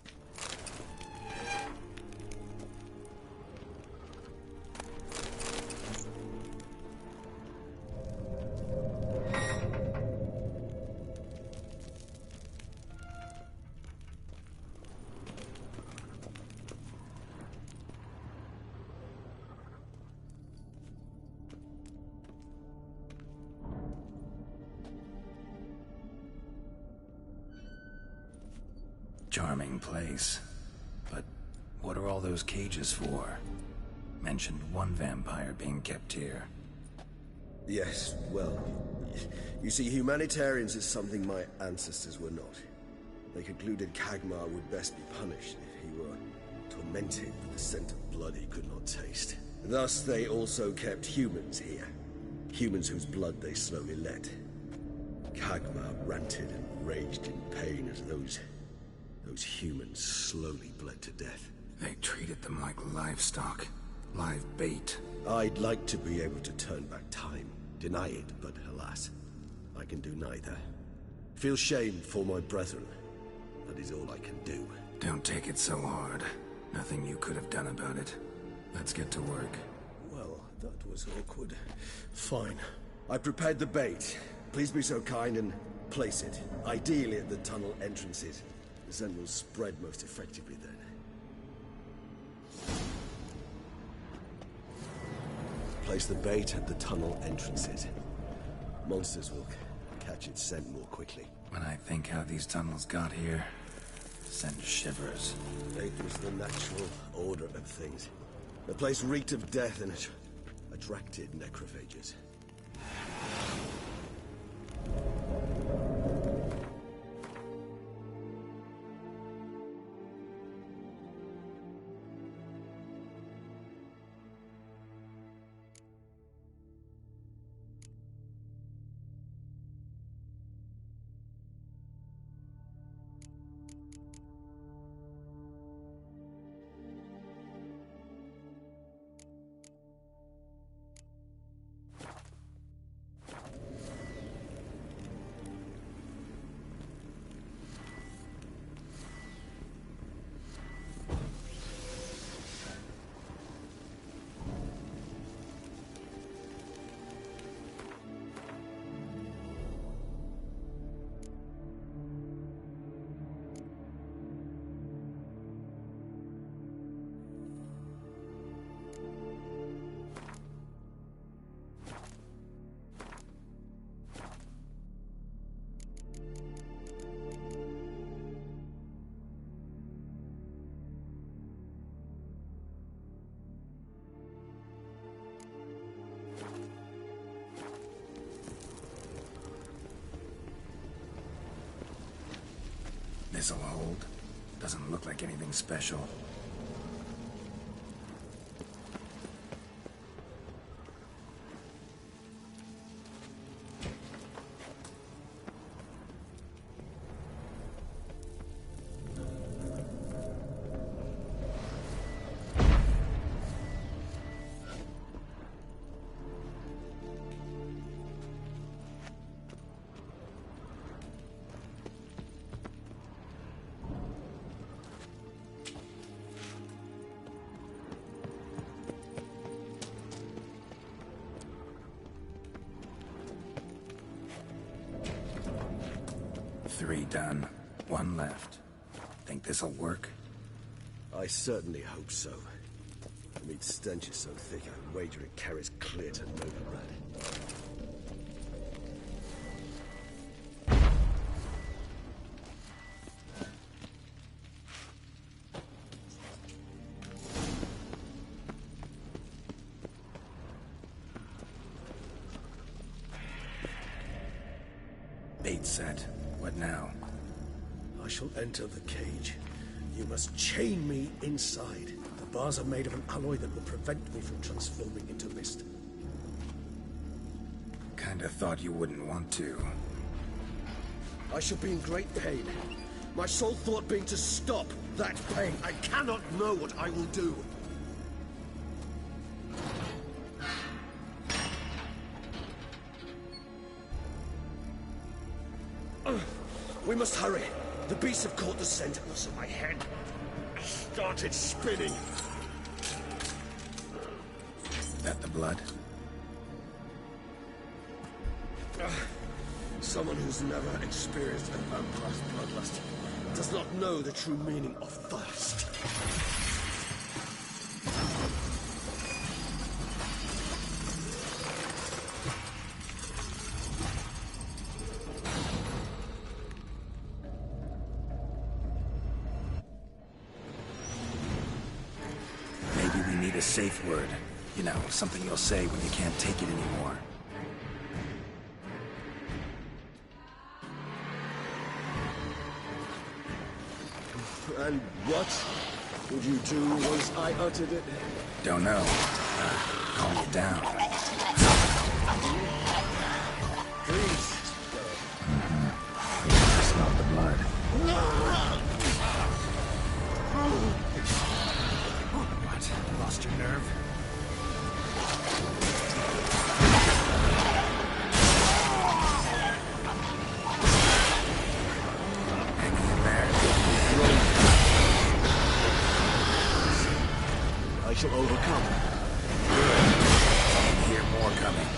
Charming place. But what are all those cages for? Mentioned one vampire being kept here. Yes, well, you see, humanitarians is something my ancestors were not. They concluded Kagmar would best be punished if he were tormented with the scent of blood he could not taste. Thus, they also kept humans here. Humans whose blood they slowly let. Kagma ranted and raged in pain as those humans slowly bled to death. They treated them like livestock. Live bait. I'd like to be able to turn back time. Deny it, but alas, I can do neither. Feel shame for my brethren. That is all I can do. Don't take it so hard. Nothing you could have done about it. Let's get to work. Well, that was awkward. Fine. I prepared the bait. Please be so kind and place it. Ideally at the tunnel entrances. The scent will spread most effectively then. Place the bait at the tunnel entrances. Monsters will catch its scent more quickly. When I think how these tunnels got here, send shivers. It was the natural order of things. The place reeked of death and it attracted necrophages. This'll hold. Doesn't look like anything special. Three done. One left. Think this'll work? I certainly hope so. The meat stench is so thick, I wager it carries clear to Novigrad. Bait set. What now? I shall enter the cage. You must chain me inside. The bars are made of an alloy that will prevent me from transforming into mist. Kinda thought you wouldn't want to. I shall be in great pain. My sole thought being to stop that pain. I cannot know what I will do. We must hurry. The beasts have caught the scent, and also my head started spinning. That the blood? Someone who's never experienced a vampire's bloodlust does not know the true meaning of thirst. Safe word. You know, something you'll say when you can't take it anymore. And what would you do once I uttered it? Don't know. Calm you down. Please. I shall overcome. I hear more coming.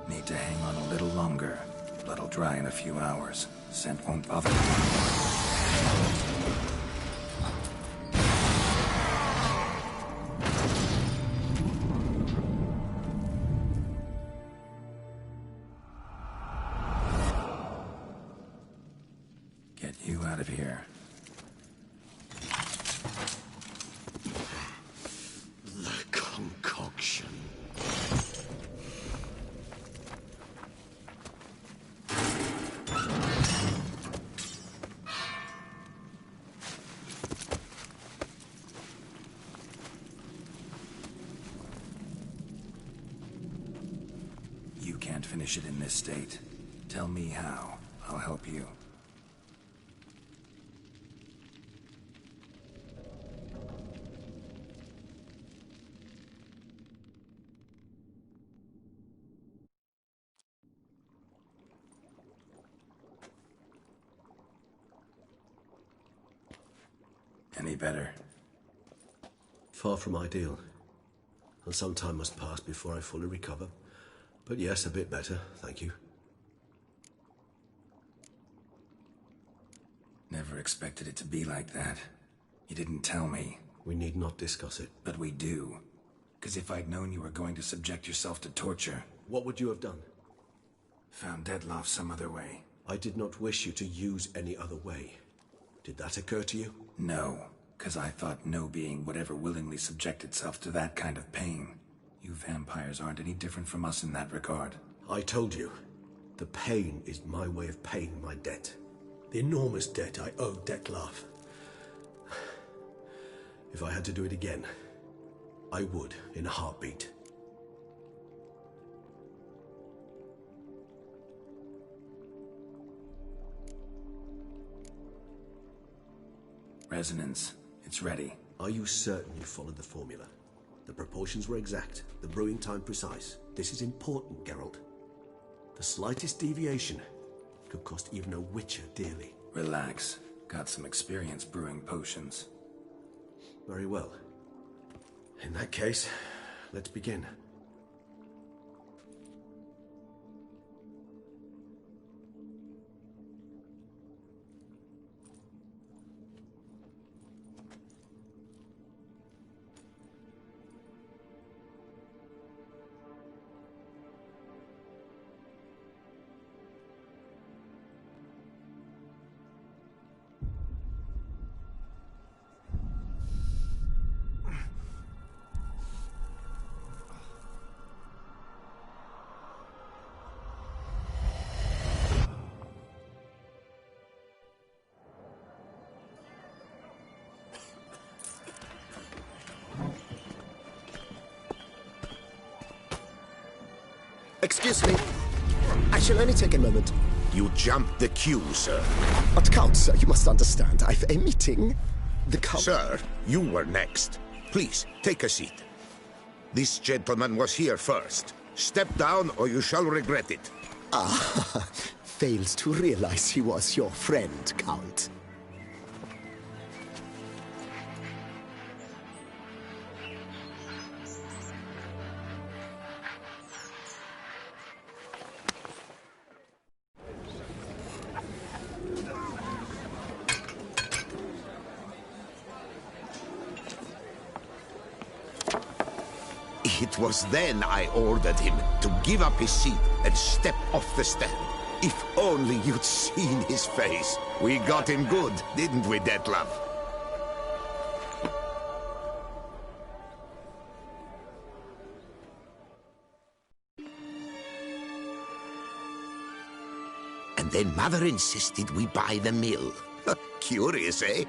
Need to hang on a little longer. Blood'll dry in a few hours. Scent won't bother me anymore. Get you out of here. The concoction. You can't finish it in this state. Tell me how. I'll help you. Any better? Far from ideal. And some time must pass before I fully recover. But yes, a bit better, thank you. Never expected it to be like that. You didn't tell me. We need not discuss it. But we do. Because if I'd known you were going to subject yourself to torture... What would you have done? Found Dettlaff some other way. I did not wish you to use any other way. Did that occur to you? No, because I thought no being would ever willingly subject itself to that kind of pain. You vampires aren't any different from us in that regard. I told you, the pain is my way of paying my debt. The enormous debt I owe Dettlaff. If I had to do it again, I would in a heartbeat. Resonance. It's ready. Are you certain you followed the formula? The proportions were exact, the brewing time precise. This is important, Geralt. The slightest deviation could cost even a witcher dearly. Relax. Got some experience brewing potions. Very well. In that case, let's begin. Excuse me. I shall only take a moment. You jumped the queue, sir. But Count, sir, you must understand. I've a meeting. The Count... Sir, you were next. Please, take a seat. This gentleman was here first. Step down or you shall regret it. Ah, fails to realize he was your friend, Count. It was then I ordered him to give up his seat and step off the stand. If only you'd seen his face. We got him good, didn't we, Detlef? And then Mother insisted we buy the mill. Curious, eh?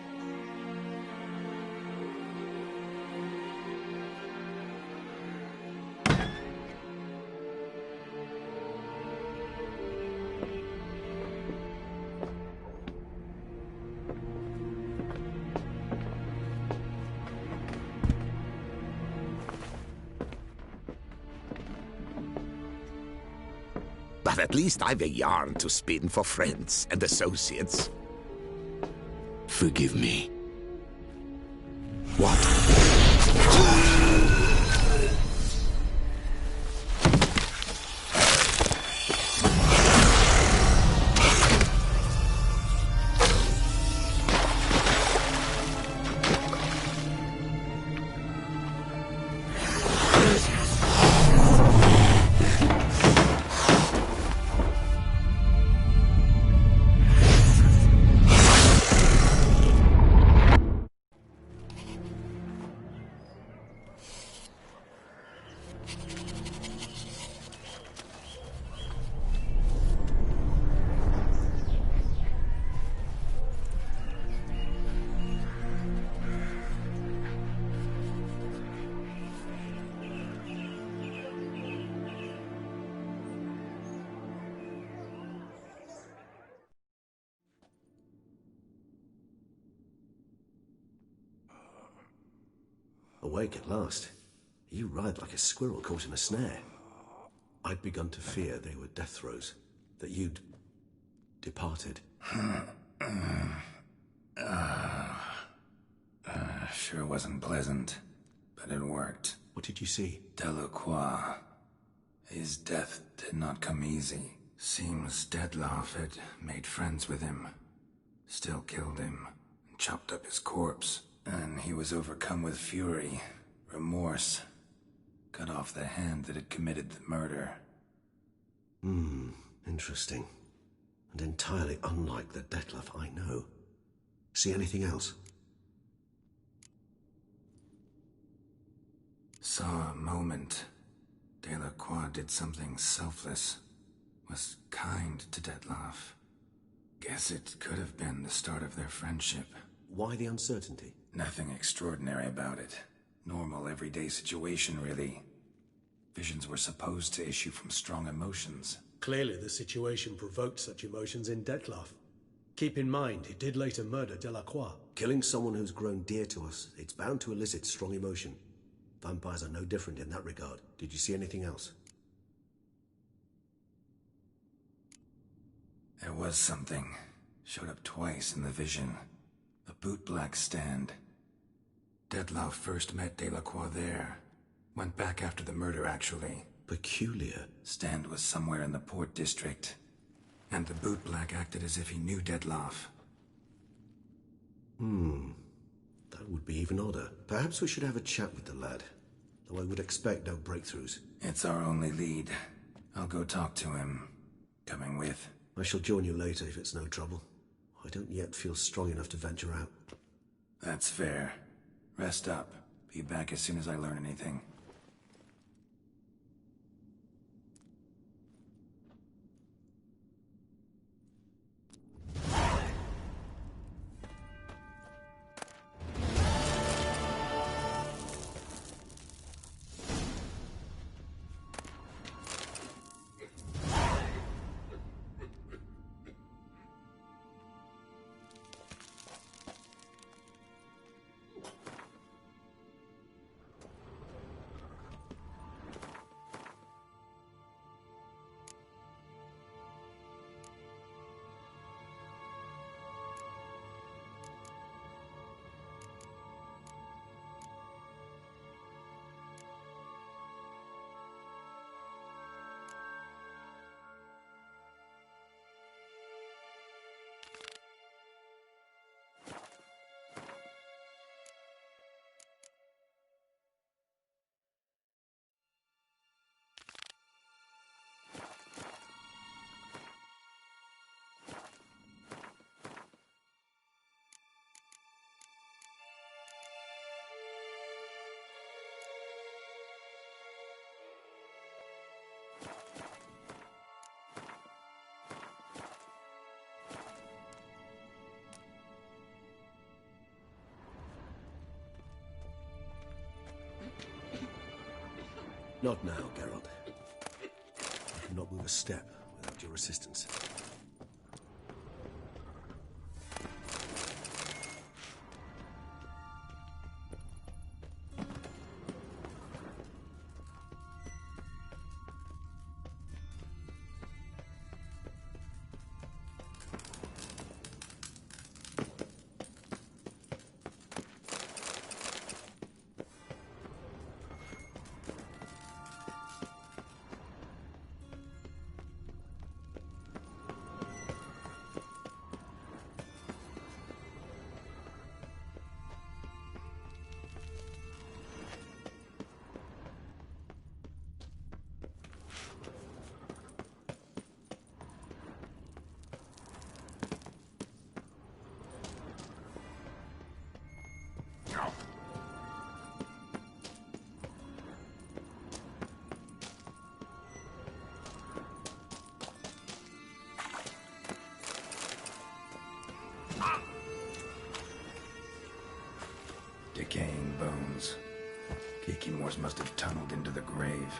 But at least I've a yarn to spin for friends and associates. Forgive me. What? Awake at last. You writhed like a squirrel caught in a snare. I'd begun to fear they were death throes, that you'd departed. Sure wasn't pleasant, but it worked. What did you see? Delacroix. His death did not come easy. Seems Detlef had made friends with him. Still killed him, and chopped up his corpse. And he was overcome with fury, remorse. Cut off the hand that had committed the murder. Interesting. And entirely unlike the Detlef I know. See anything else? Saw a moment. Delacroix did something selfless. Was kind to Detlef. Guess it could have been the start of their friendship. Why the uncertainty? Nothing extraordinary about it. Normal, everyday situation, really. Visions were supposed to issue from strong emotions. Clearly the situation provoked such emotions in Detlef. Keep in mind, he did later murder Delacroix. Killing someone who's grown dear to us, it's bound to elicit strong emotion. Vampires are no different in that regard. Did you see anything else? There was something. Showed up twice in the vision. A bootblack stand. Detlef first met Delacroix there. Went back after the murder, actually. Peculiar. Stand was somewhere in the port district. And the bootblack acted as if he knew Detlef. That would be even odder. Perhaps we should have a chat with the lad. Though I would expect no breakthroughs. It's our only lead. I'll go talk to him. Coming with? I shall join you later if it's no trouble. I don't yet feel strong enough to venture out. That's fair. Rest up. Be back as soon as I learn anything. Not now, Geralt. I cannot move a step without your assistance. Decaying bones. Kikimors must have tunneled into the grave.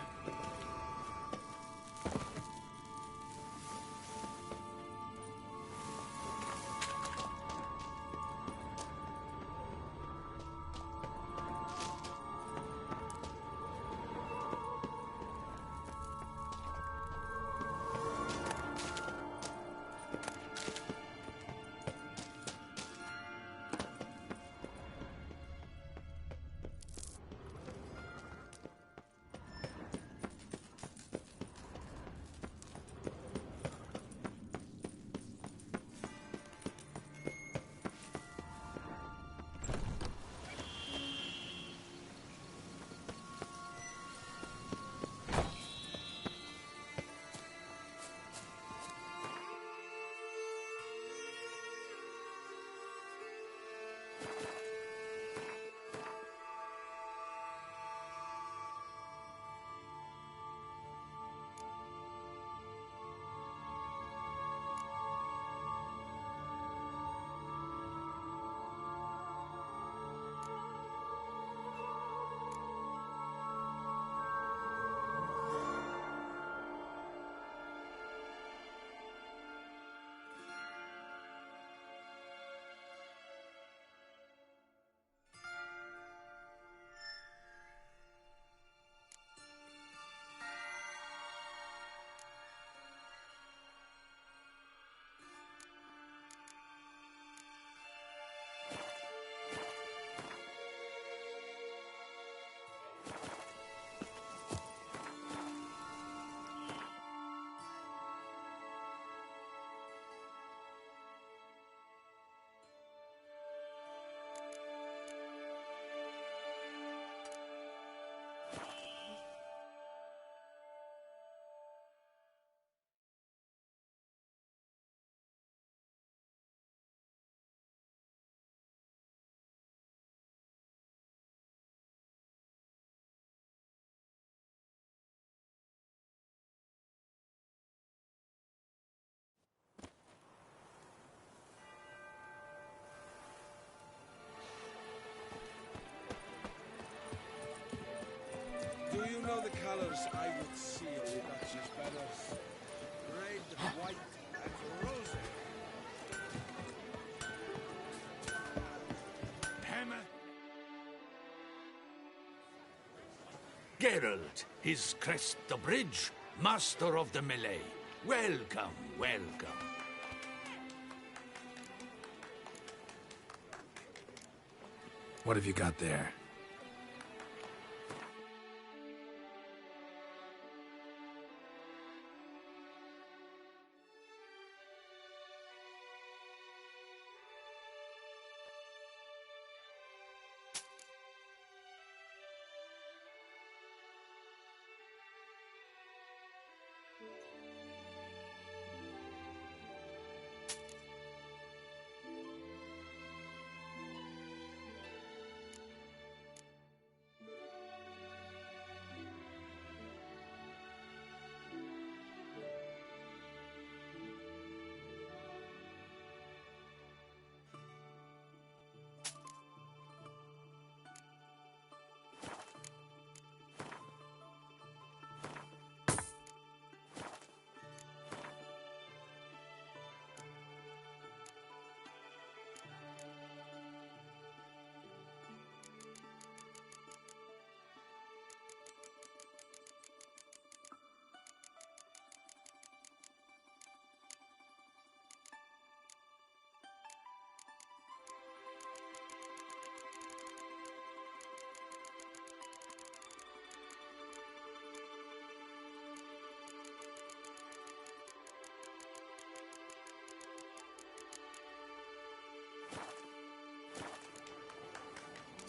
Do you know the colors I would seal with Duchess banners? Red, white, and rosy. Hammer. Geralt, his crest the bridge, master of the melee. Welcome, welcome. What have you got there?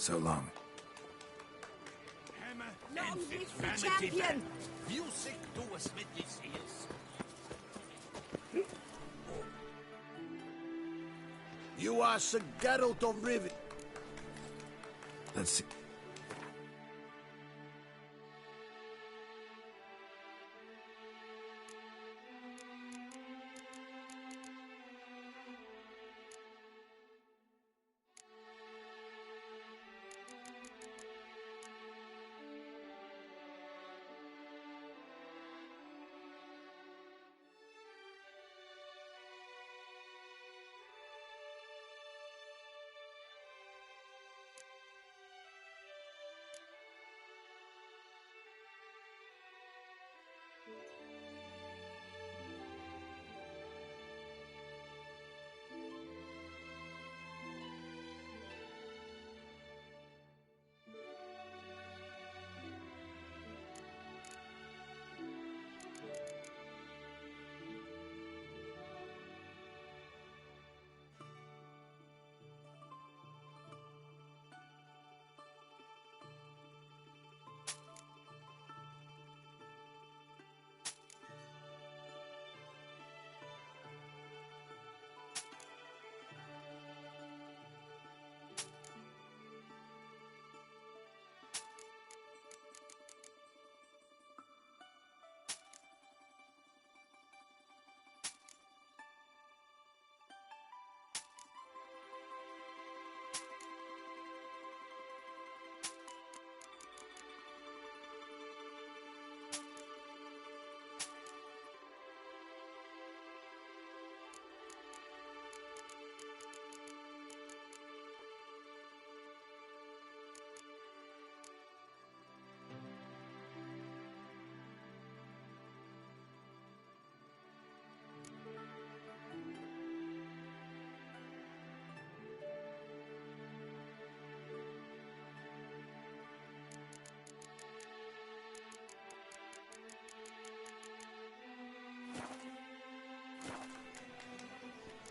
So long. Long live the champion! Music to a Smithy's ears. You are Sir Geralt of Rivia. Let's see.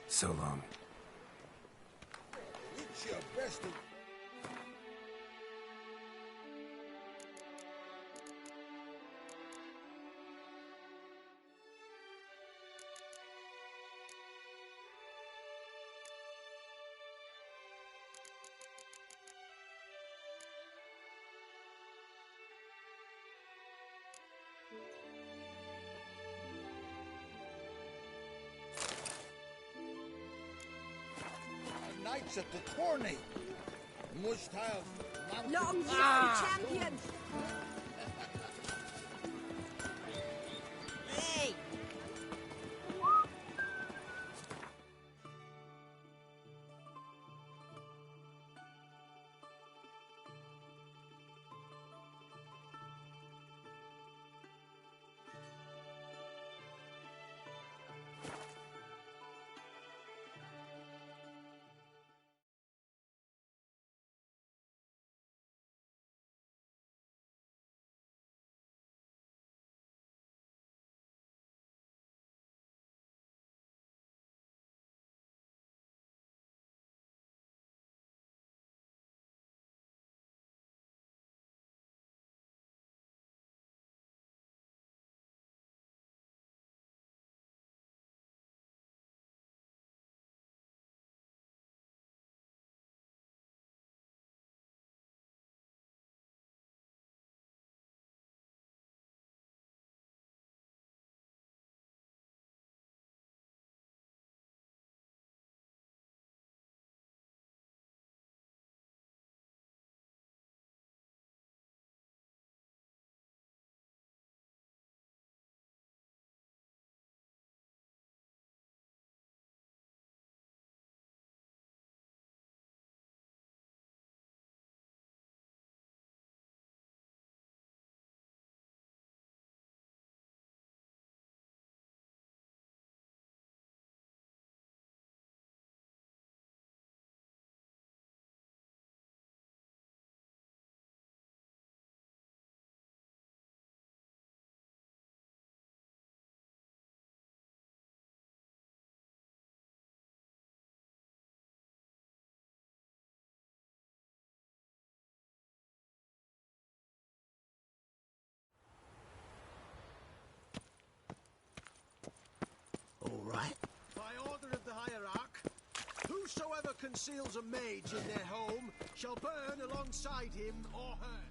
So long. It's your best of... Knights at the tourney. Must have... Long live the champion! By order of the hierarch, whosoever conceals a mage in their home shall burn alongside him or her.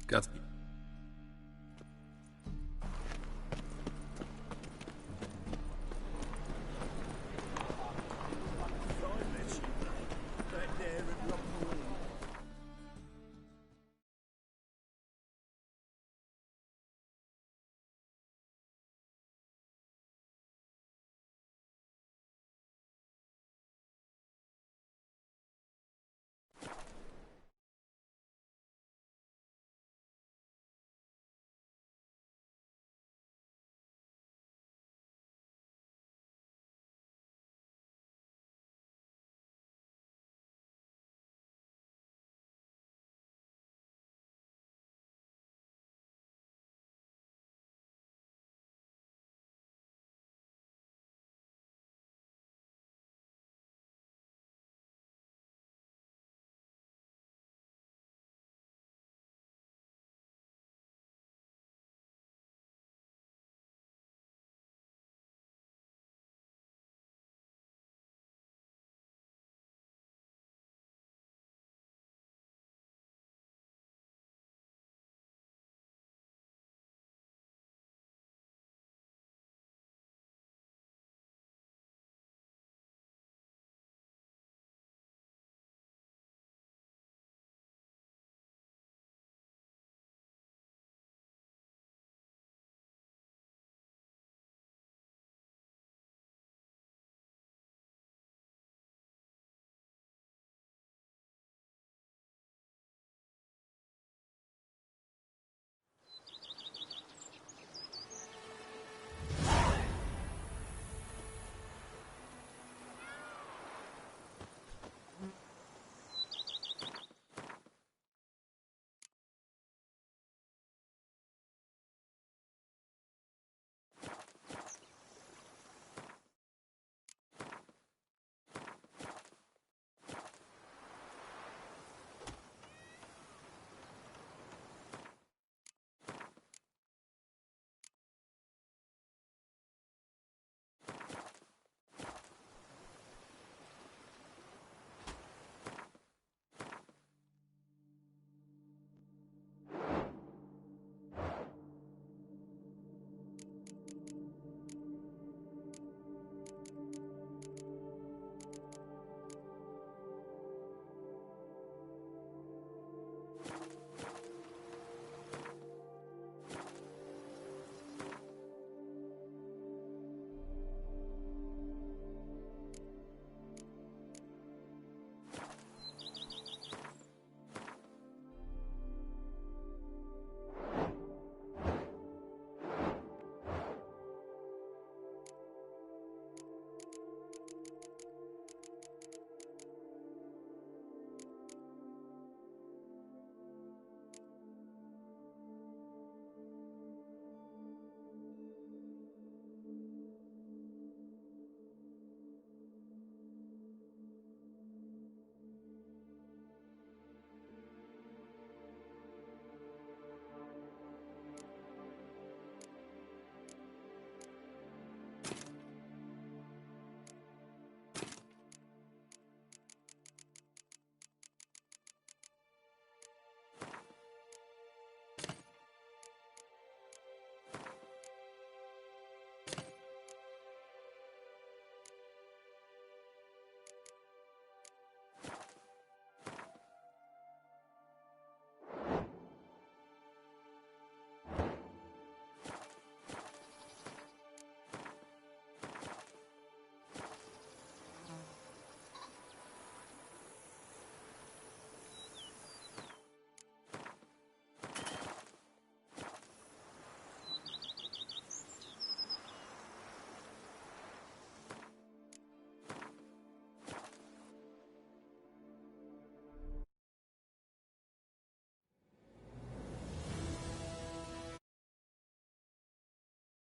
Got